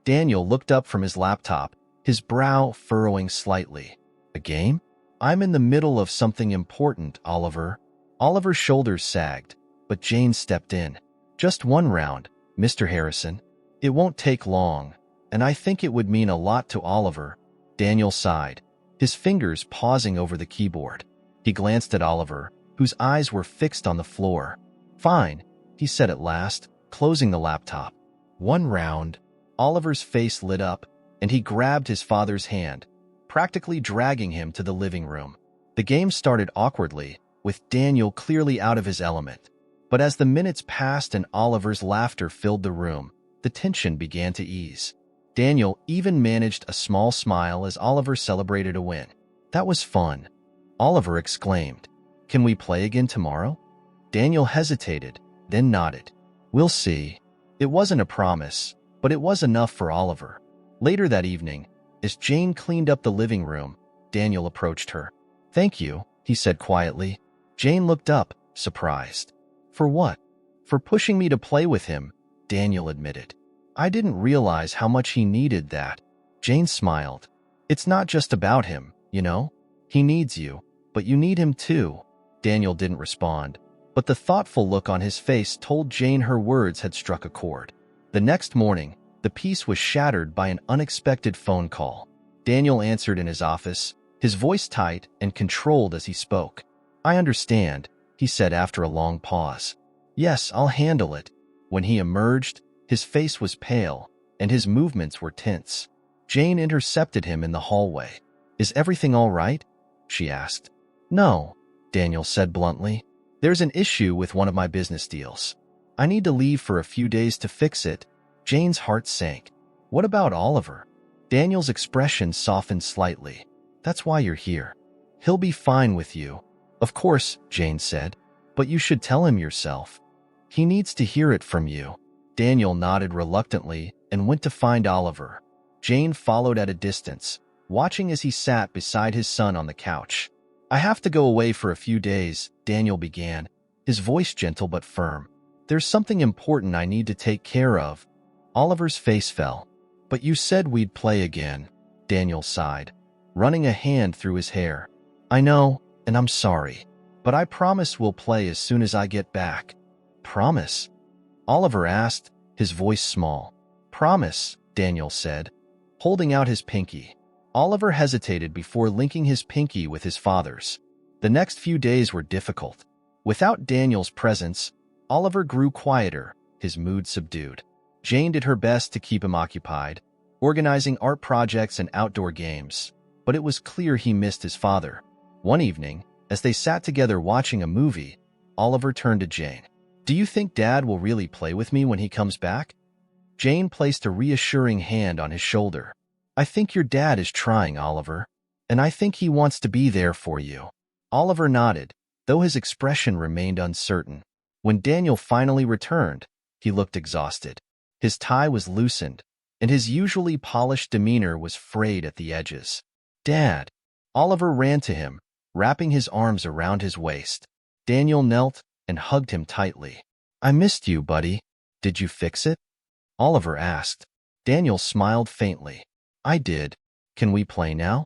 Daniel looked up from his laptop, his brow furrowing slightly. A game? I'm in the middle of something important, Oliver. Oliver's shoulders sagged, but Jane stepped in. Just one round, Mr. Harrison. It won't take long, and I think it would mean a lot to Oliver. Daniel sighed, his fingers pausing over the keyboard. He glanced at Oliver, whose eyes were fixed on the floor. Fine, he said at last, closing the laptop. One round. Oliver's face lit up, and he grabbed his father's hand, practically dragging him to the living room. The game started awkwardly, with Daniel clearly out of his element. But as the minutes passed and Oliver's laughter filled the room, the tension began to ease. Daniel even managed a small smile as Oliver celebrated a win. That was fun, Oliver exclaimed. Can we play again tomorrow? Daniel hesitated, then nodded. We'll see. It wasn't a promise, but it was enough for Oliver. Later that evening, as Jane cleaned up the living room, Daniel approached her. Thank you, he said quietly. Jane looked up, surprised. For what? For pushing me to play with him, Daniel admitted. I didn't realize how much he needed that. Jane smiled. It's not just about him, you know? He needs you, but you need him too. Daniel didn't respond, but the thoughtful look on his face told Jane her words had struck a chord. The next morning, the peace was shattered by an unexpected phone call. Daniel answered in his office, his voice tight and controlled as he spoke. I understand, he said after a long pause. Yes, I'll handle it. When he emerged, his face was pale, and his movements were tense. Jane intercepted him in the hallway. Is everything all right? She asked. No, Daniel said bluntly. There's an issue with one of my business deals. I need to leave for a few days to fix it. Jane's heart sank. What about Oliver? Daniel's expression softened slightly. That's why you're here. He'll be fine with you. Of course, Jane said, but you should tell him yourself. He needs to hear it from you. Daniel nodded reluctantly and went to find Oliver. Jane followed at a distance, watching as he sat beside his son on the couch. I have to go away for a few days, Daniel began, his voice gentle but firm. There's something important I need to take care of. Oliver's face fell. But you said we'd play again, Daniel sighed, running a hand through his hair. I know, and I'm sorry, but I promise we'll play as soon as I get back. Promise? Oliver asked, his voice small. Promise, Daniel said, holding out his pinky. Oliver hesitated before linking his pinky with his father's. The next few days were difficult. Without Daniel's presence, Oliver grew quieter, his mood subdued. Jane did her best to keep him occupied, organizing art projects and outdoor games, but it was clear he missed his father. One evening, as they sat together watching a movie, Oliver turned to Jane. Do you think Dad will really play with me when he comes back? Jane placed a reassuring hand on his shoulder. I think your dad is trying, Oliver, and I think he wants to be there for you. Oliver nodded, though his expression remained uncertain. When Daniel finally returned, he looked exhausted. His tie was loosened, and his usually polished demeanor was frayed at the edges. Dad! Oliver ran to him, wrapping his arms around his waist. Daniel knelt and hugged him tightly. I missed you, buddy. Did you fix it? Oliver asked. Daniel smiled faintly. I did. Can we play now?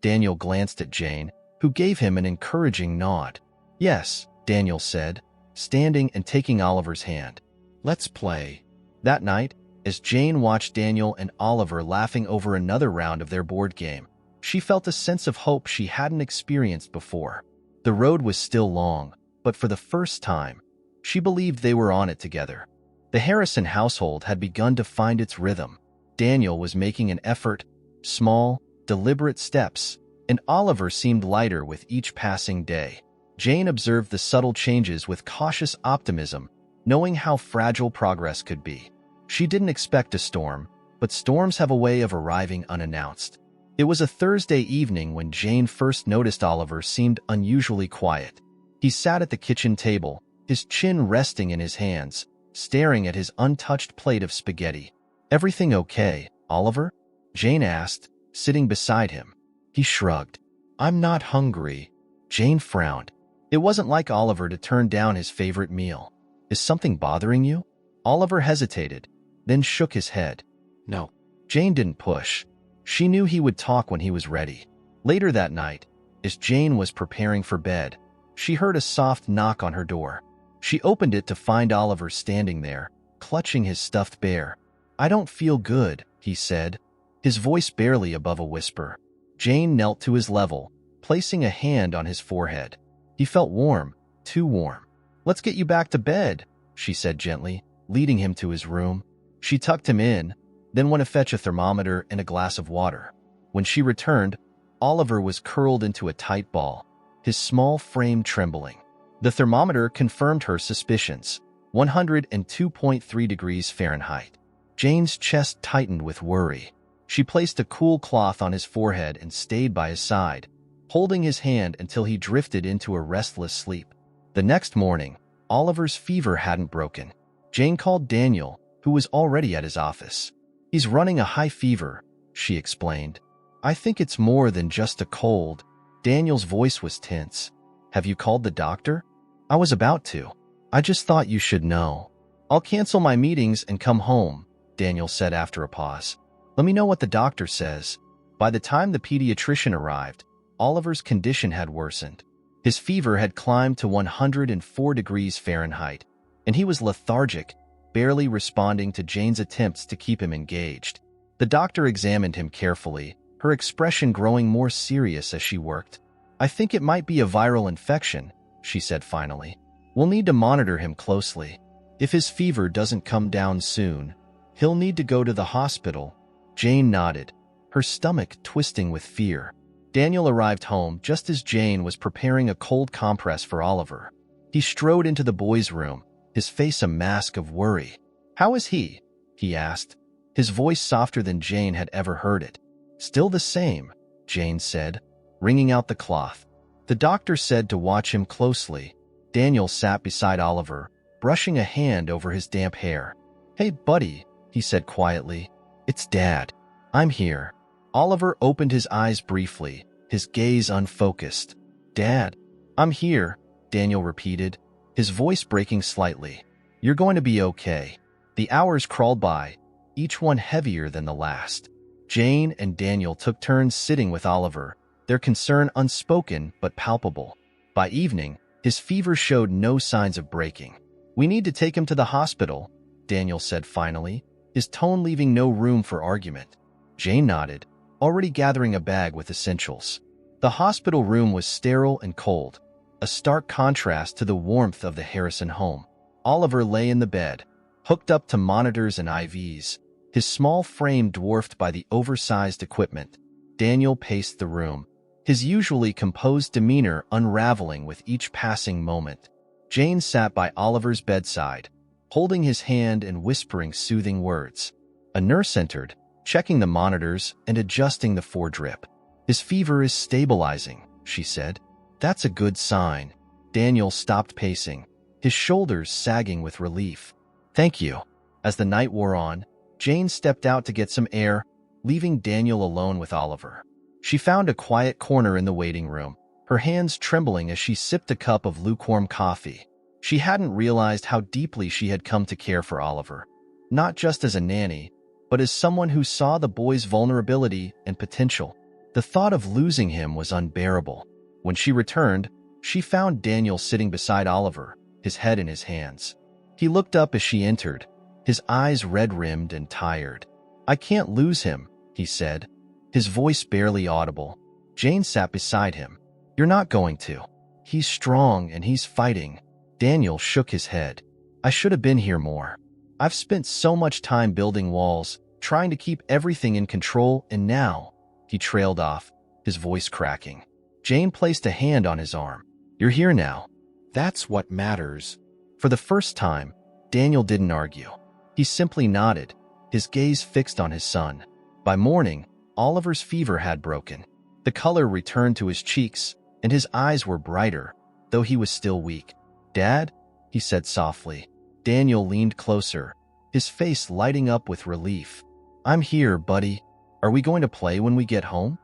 Daniel glanced at Jane, who gave him an encouraging nod. Yes, Daniel said, standing and taking Oliver's hand. Let's play. That night, as Jane watched Daniel and Oliver laughing over another round of their board game, she felt a sense of hope she hadn't experienced before. The road was still long, but for the first time, she believed they were on it together. The Harrison household had begun to find its rhythm. Daniel was making an effort, small, deliberate steps, and Oliver seemed lighter with each passing day. Jane observed the subtle changes with cautious optimism, knowing how fragile progress could be. She didn't expect a storm, but storms have a way of arriving unannounced. It was a Thursday evening when Jane first noticed Oliver seemed unusually quiet. He sat at the kitchen table, his chin resting in his hands, staring at his untouched plate of spaghetti. Everything okay, Oliver? Jane asked, sitting beside him. He shrugged. I'm not hungry. Jane frowned. It wasn't like Oliver to turn down his favorite meal. Is something bothering you? Oliver hesitated, then shook his head. No. Jane didn't push. She knew he would talk when he was ready. Later that night, as Jane was preparing for bed, she heard a soft knock on her door. She opened it to find Oliver standing there, clutching his stuffed bear. I don't feel good, he said, his voice barely above a whisper. Jane knelt to his level, placing a hand on his forehead. He felt warm, too warm. Let's get you back to bed, she said gently, leading him to his room. She tucked him in, then went to fetch a thermometer and a glass of water. When she returned, Oliver was curled into a tight ball, his small frame trembling. The thermometer confirmed her suspicions, 102.3 degrees Fahrenheit. Jane's chest tightened with worry. She placed a cool cloth on his forehead and stayed by his side, holding his hand until he drifted into a restless sleep. The next morning, Oliver's fever hadn't broken. Jane called Daniel, who was already at his office. He's running a high fever, she explained. I think it's more than just a cold. Daniel's voice was tense. Have you called the doctor? I was about to. I just thought you should know. I'll cancel my meetings and come home, Daniel said after a pause. Let me know what the doctor says. By the time the pediatrician arrived, Oliver's condition had worsened. His fever had climbed to 104 degrees Fahrenheit, and he was lethargic, barely responding to Jane's attempts to keep him engaged. The doctor examined him carefully, her expression growing more serious as she worked. I think it might be a viral infection, she said finally. We'll need to monitor him closely. If his fever doesn't come down soon, he'll need to go to the hospital. Jane nodded, her stomach twisting with fear. Daniel arrived home just as Jane was preparing a cold compress for Oliver. He strode into the boys' room, his face a mask of worry. How is he? He asked, his voice softer than Jane had ever heard it. Still the same, Jane said, wringing out the cloth. The doctor said to watch him closely. Daniel sat beside Oliver, brushing a hand over his damp hair. Hey, buddy, he said quietly. It's Dad. I'm here. Oliver opened his eyes briefly, his gaze unfocused. Dad, I'm here, Daniel repeated, his voice breaking slightly. You're going to be okay. The hours crawled by, each one heavier than the last. Jane and Daniel took turns sitting with Oliver, their concern unspoken but palpable. By evening, his fever showed no signs of breaking. We need to take him to the hospital, Daniel said finally, his tone leaving no room for argument. Jane nodded, already gathering a bag with essentials. The hospital room was sterile and cold, a stark contrast to the warmth of the Harrison home. Oliver lay in the bed, hooked up to monitors and IVs, his small frame dwarfed by the oversized equipment. Daniel paced the room, his usually composed demeanor unraveling with each passing moment. Jane sat by Oliver's bedside, holding his hand and whispering soothing words. A nurse entered, checking the monitors and adjusting the foredrip. "His fever is stabilizing," she said. "That's a good sign." Daniel stopped pacing, his shoulders sagging with relief. "Thank you." As the night wore on, Jane stepped out to get some air, leaving Daniel alone with Oliver. She found a quiet corner in the waiting room, her hands trembling as she sipped a cup of lukewarm coffee. She hadn't realized how deeply she had come to care for Oliver, not just as a nanny, but as someone who saw the boy's vulnerability and potential. The thought of losing him was unbearable. When she returned, she found Daniel sitting beside Oliver, his head in his hands. He looked up as she entered, his eyes red-rimmed and tired. "I can't lose him," he said, his voice barely audible. Jane sat beside him. "You're not going to. He's strong and he's fighting." Daniel shook his head. "I should have been here more. I've spent so much time building walls, trying to keep everything in control, and now—" He trailed off, his voice cracking. Jane placed a hand on his arm. "You're here now. That's what matters." For the first time, Daniel didn't argue. He simply nodded, his gaze fixed on his son. By morning, Oliver's fever had broken. The color returned to his cheeks, and his eyes were brighter, though he was still weak. "Dad?" he said softly. Daniel leaned closer, his face lighting up with relief. "I'm here, buddy. Are we going to play when we get home?"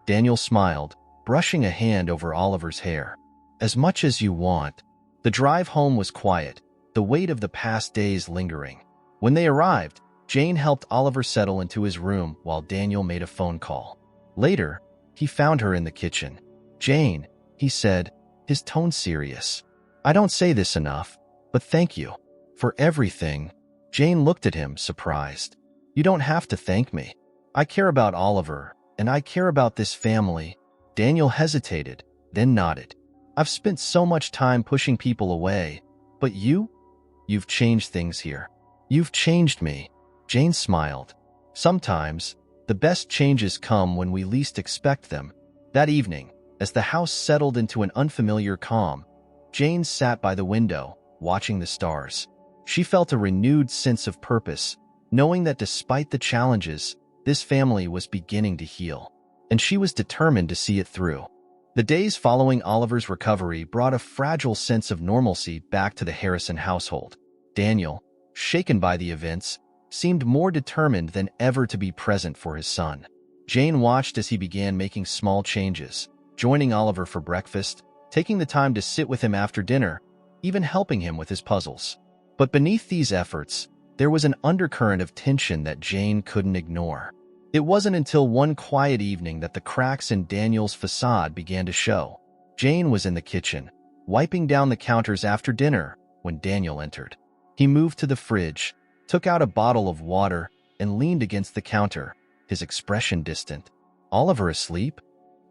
Daniel smiled, brushing a hand over Oliver's hair. "As much as you want." The drive home was quiet, the weight of the past days lingering. When they arrived, Jane helped Oliver settle into his room while Daniel made a phone call. Later, he found her in the kitchen. "Jane," he said, his tone serious. "I don't say this enough, but thank you for everything." Jane looked at him, surprised. "You don't have to thank me. I care about Oliver, and I care about this family." Daniel hesitated, then nodded. "I've spent so much time pushing people away, but you've changed things here. You've changed me." Jane smiled. "Sometimes, the best changes come when we least expect them." That evening, as the house settled into an unfamiliar calm, Jane sat by the window, watching the stars. She felt a renewed sense of purpose, knowing that despite the challenges, this family was beginning to heal, and she was determined to see it through. The days following Oliver's recovery brought a fragile sense of normalcy back to the Harrison household. Daniel, shaken by the events, seemed more determined than ever to be present for his son. Jane watched as he began making small changes, joining Oliver for breakfast, taking the time to sit with him after dinner, even helping him with his puzzles. But beneath these efforts, there was an undercurrent of tension that Jane couldn't ignore. It wasn't until one quiet evening that the cracks in Daniel's facade began to show. Jane was in the kitchen, wiping down the counters after dinner, when Daniel entered. He moved to the fridge, took out a bottle of water, and leaned against the counter, his expression distant. "Oliver asleep?"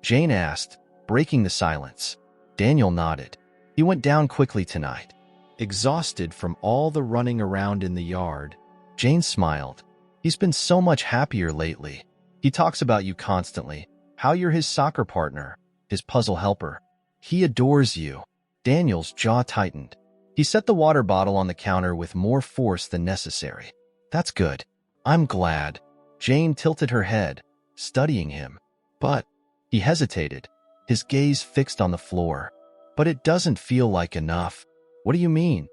Jane asked, breaking the silence. Daniel nodded. "He went down quickly tonight, exhausted from all the running around in the yard." Jane smiled. "He's been so much happier lately. He talks about you constantly, how you're his soccer partner, his puzzle helper. He adores you." Daniel's jaw tightened. He set the water bottle on the counter with more force than necessary. "That's good. I'm glad." Jane tilted her head, studying him. "But—" He hesitated, his gaze fixed on the floor. "But it doesn't feel like enough." "What do you mean?"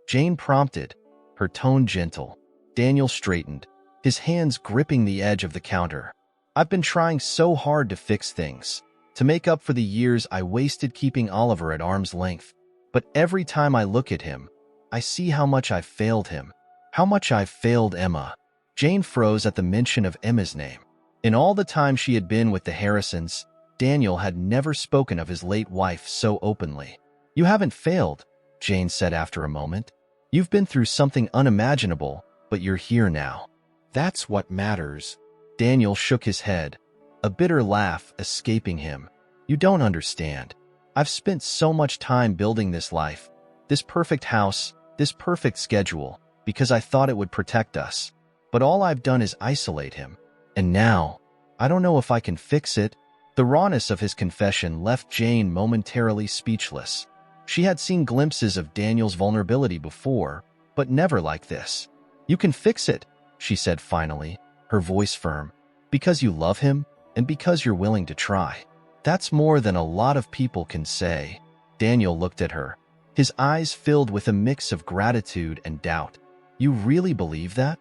Jane prompted, her tone gentle. Daniel straightened, his hands gripping the edge of the counter. "I've been trying so hard to fix things, to make up for the years I wasted keeping Oliver at arm's length. But every time I look at him, I see how much I failed him, how much I failed Emma." Jane froze at the mention of Emma's name. In all the time she had been with the Harrisons, Daniel had never spoken of his late wife so openly. "You haven't failed," Jane said after a moment. "You've been through something unimaginable, but you're here now. That's what matters. Daniel shook his head, a bitter laugh escaping him. You don't understand. I've spent so much time building this life, this perfect house, this perfect schedule, because I thought it would protect us. But all I've done is isolate him. And now, I don't know if I can fix it. The rawness of his confession left Jane momentarily speechless. She had seen glimpses of Daniel's vulnerability before, but never like this. You can fix it, she said finally, her voice firm. Because you love him, and because you're willing to try. That's more than a lot of people can say. Daniel looked at her, his eyes filled with a mix of gratitude and doubt. You really believe that?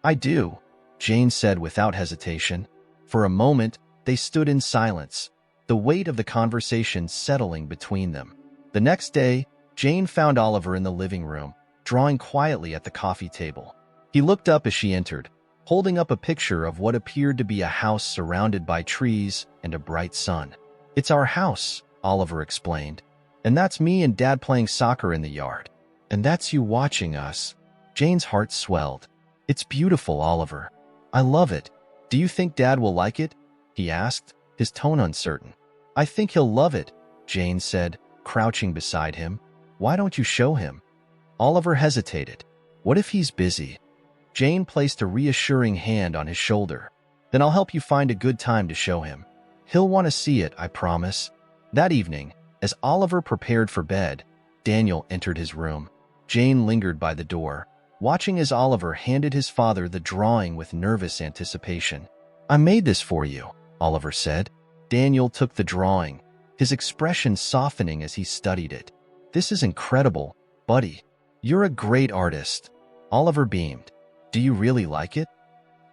I do, Jane said without hesitation. For a moment, they stood in silence, the weight of the conversation settling between them. The next day, Jane found Oliver in the living room, drawing quietly at the coffee table. He looked up as she entered, holding up a picture of what appeared to be a house surrounded by trees and a bright sun. It's our house, Oliver explained. And that's me and Dad playing soccer in the yard. And that's you watching us. Jane's heart swelled. It's beautiful, Oliver. I love it. Do you think Dad will like it? He asked, his tone uncertain. I think he'll love it, Jane said, crouching beside him. Why don't you show him? Oliver hesitated. What if he's busy? Jane placed a reassuring hand on his shoulder. Then I'll help you find a good time to show him. He'll want to see it, I promise. That evening, as Oliver prepared for bed, Daniel entered his room. Jane lingered by the door, watching as Oliver handed his father the drawing with nervous anticipation. I made this for you, Oliver said. Daniel took the drawing, his expression softening as he studied it. This is incredible, buddy. You're a great artist. Oliver beamed. Do you really like it?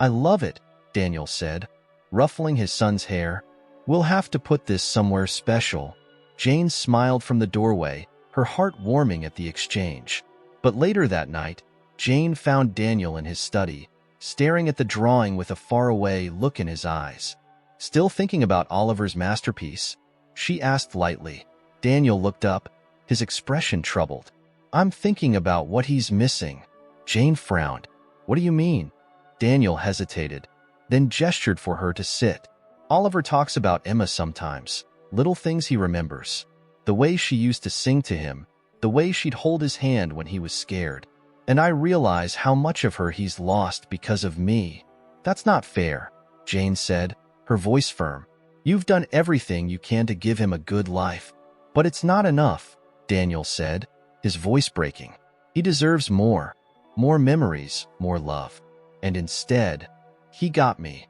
I love it, Daniel said, ruffling his son's hair. We'll have to put this somewhere special. Jane smiled from the doorway, her heart warming at the exchange. But later that night, Jane found Daniel in his study, staring at the drawing with a faraway look in his eyes. Still thinking about Oliver's masterpiece, she asked lightly. Daniel looked up, his expression troubled. I'm thinking about what he's missing. Jane frowned. What do you mean? Daniel hesitated, then gestured for her to sit. Oliver talks about Emma sometimes, little things he remembers. The way she used to sing to him, the way she'd hold his hand when he was scared. And I realize how much of her he's lost because of me. That's not fair, Jane said, her voice firm. You've done everything you can to give him a good life. But it's not enough, Daniel said, his voice breaking. He deserves more memories, more love. And instead, he got me.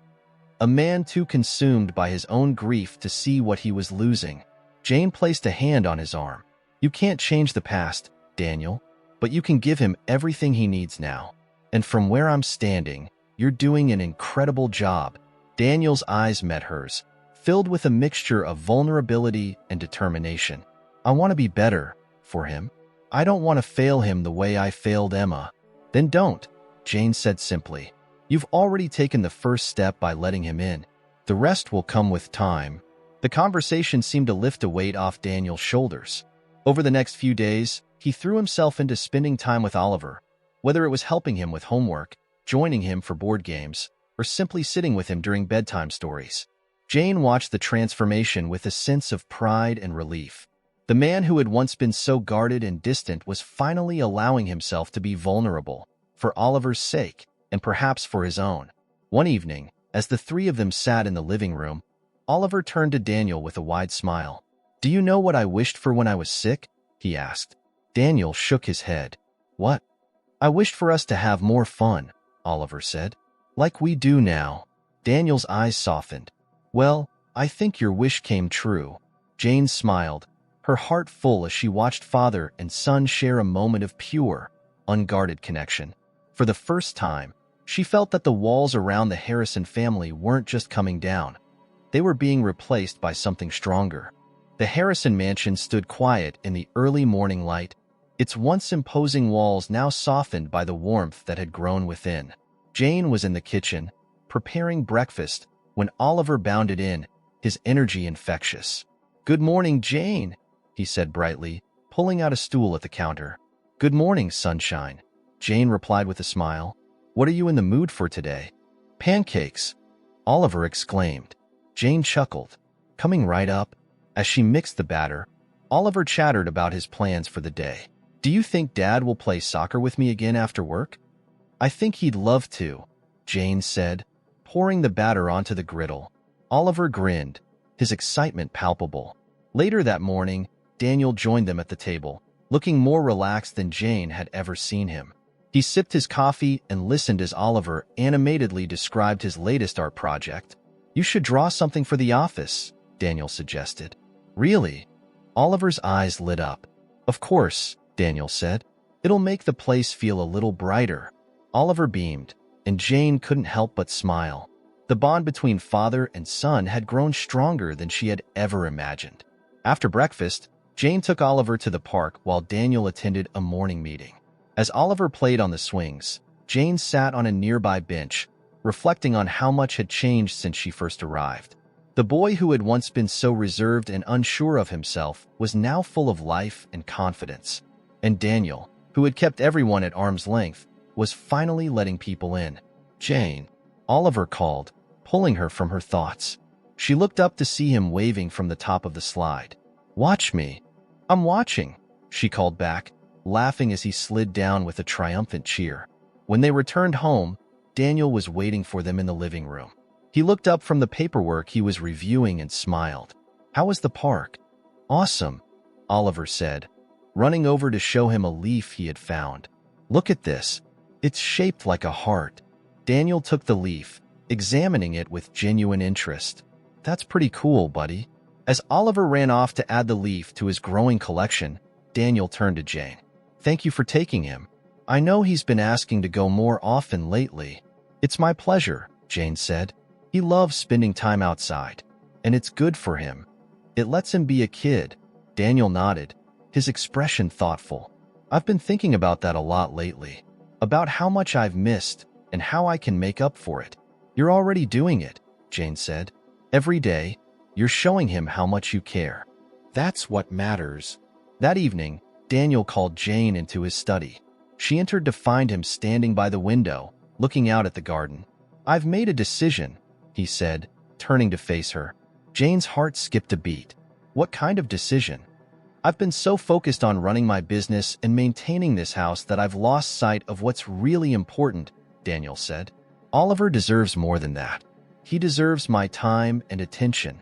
A man too consumed by his own grief to see what he was losing. Jane placed a hand on his arm. You can't change the past, Daniel, but you can give him everything he needs now. And from where I'm standing, you're doing an incredible job. Daniel's eyes met hers, filled with a mixture of vulnerability and determination. I want to be better for him. I don't want to fail him the way I failed Emma. Then don't, Jane said simply. You've already taken the first step by letting him in. The rest will come with time. The conversation seemed to lift a weight off Daniel's shoulders. Over the next few days, he threw himself into spending time with Oliver, whether it was helping him with homework, joining him for board games, or simply sitting with him during bedtime stories. Jane watched the transformation with a sense of pride and relief. The man who had once been so guarded and distant was finally allowing himself to be vulnerable, for Oliver's sake, and perhaps for his own. One evening, as the three of them sat in the living room, Oliver turned to Daniel with a wide smile. Do you know what I wished for when I was sick? He asked. Daniel shook his head. What? I wished for us to have more fun, Oliver said. Like we do now. Daniel's eyes softened. Well, I think your wish came true. Jane smiled, her heart full as she watched father and son share a moment of pure, unguarded connection. For the first time, she felt that the walls around the Harrison family weren't just coming down. They were being replaced by something stronger. The Harrison mansion stood quiet in the early morning light, its once imposing walls now softened by the warmth that had grown within. Jane was in the kitchen, preparing breakfast, when Oliver bounded in, his energy infectious. Good morning, Jane, he said brightly, pulling out a stool at the counter. Good morning, sunshine, Jane replied with a smile. What are you in the mood for today? Pancakes, Oliver exclaimed. Jane chuckled, coming right up. As she mixed the batter, Oliver chattered about his plans for the day. Do you think Dad will play soccer with me again after work? I think he'd love to, Jane said, pouring the batter onto the griddle. Oliver grinned, his excitement palpable. Later that morning, Daniel joined them at the table, looking more relaxed than Jane had ever seen him. He sipped his coffee and listened as Oliver animatedly described his latest art project. You should draw something for the office, Daniel suggested. Really? Oliver's eyes lit up. Of course, Daniel said. It'll make the place feel a little brighter. Oliver beamed, and Jane couldn't help but smile. The bond between father and son had grown stronger than she had ever imagined. After breakfast, Jane took Oliver to the park while Daniel attended a morning meeting. As Oliver played on the swings, Jane sat on a nearby bench, reflecting on how much had changed since she first arrived. The boy who had once been so reserved and unsure of himself was now full of life and confidence. And Daniel, who had kept everyone at arm's length, was finally letting people in. Jane, Oliver called, pulling her from her thoughts. She looked up to see him waving from the top of the slide. Watch me. I'm watching, she called back, laughing as he slid down with a triumphant cheer. When they returned home, Daniel was waiting for them in the living room. He looked up from the paperwork he was reviewing and smiled. How was the park? Awesome, Oliver said, running over to show him a leaf he had found. Look at this. It's shaped like a heart. Daniel took the leaf, examining it with genuine interest. That's pretty cool, buddy. As Oliver ran off to add the leaf to his growing collection, Daniel turned to Jane. Thank you for taking him. I know he's been asking to go more often lately. It's my pleasure, Jane said. He loves spending time outside, and it's good for him. It lets him be a kid. Daniel nodded, his expression thoughtful. I've been thinking about that a lot lately, about how much I've missed and how I can make up for it. You're already doing it, Jane said. Every day, you're showing him how much you care. That's what matters. That evening, Daniel called Jane into his study. She entered to find him standing by the window, looking out at the garden. I've made a decision, he said, turning to face her. Jane's heart skipped a beat. What kind of decision? I've been so focused on running my business and maintaining this house that I've lost sight of what's really important, Daniel said. Oliver deserves more than that. He deserves my time and attention.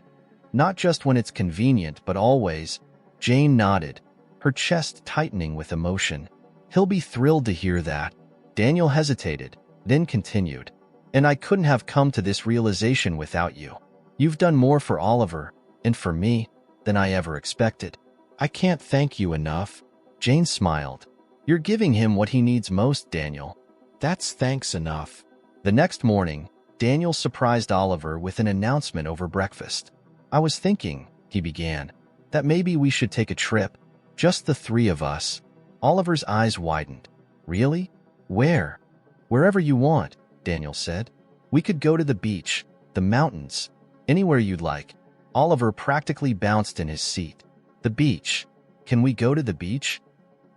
Not just when it's convenient, but always. Jane nodded, her chest tightening with emotion. He'll be thrilled to hear that. Daniel hesitated, then continued. And I couldn't have come to this realization without you. You've done more for Oliver, and for me, than I ever expected. I can't thank you enough. Jane smiled. You're giving him what he needs most, Daniel. That's thanks enough. The next morning, Daniel surprised Oliver with an announcement over breakfast. I was thinking, he began, that maybe we should take a trip, just the three of us. Oliver's eyes widened. Really? Where? Wherever you want, Daniel said. We could go to the beach, the mountains, anywhere you'd like. Oliver practically bounced in his seat. The beach. Can we go to the beach?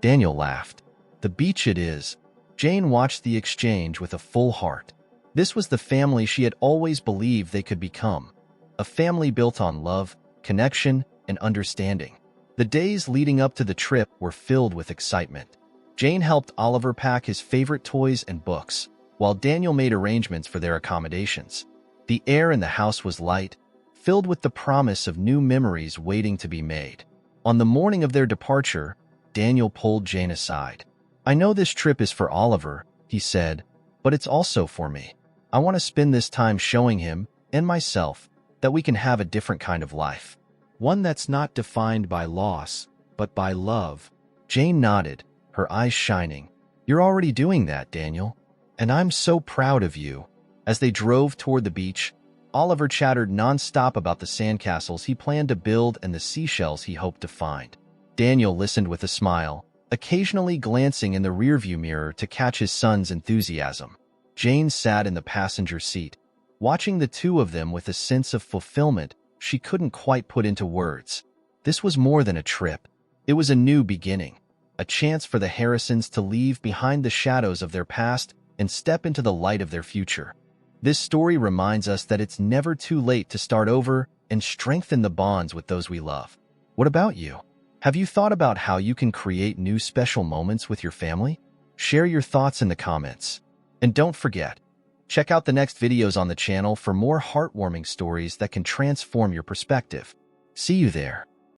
Daniel laughed. The beach it is. Jane watched the exchange with a full heart. This was the family she had always believed they could become. A family built on love, connection, and understanding. The days leading up to the trip were filled with excitement. Jane helped Oliver pack his favorite toys and books, while Daniel made arrangements for their accommodations. The air in the house was light, filled with the promise of new memories waiting to be made. On the morning of their departure, Daniel pulled Jane aside. I know this trip is for Oliver, he said, but it's also for me. I want to spend this time showing him, and myself, that we can have a different kind of life. One that's not defined by loss, but by love. Jane nodded, her eyes shining. You're already doing that, Daniel. And I'm so proud of you. As they drove toward the beach, Oliver chattered nonstop about the sandcastles he planned to build and the seashells he hoped to find. Daniel listened with a smile, occasionally glancing in the rearview mirror to catch his son's enthusiasm. Jane sat in the passenger seat, watching the two of them with a sense of fulfillment she couldn't quite put into words. This was more than a trip. It was a new beginning, a chance for the Harrisons to leave behind the shadows of their past and step into the light of their future. This story reminds us that it's never too late to start over and strengthen the bonds with those we love. What about you? Have you thought about how you can create new special moments with your family? Share your thoughts in the comments. And don't forget, check out the next videos on the channel for more heartwarming stories that can transform your perspective. See you there.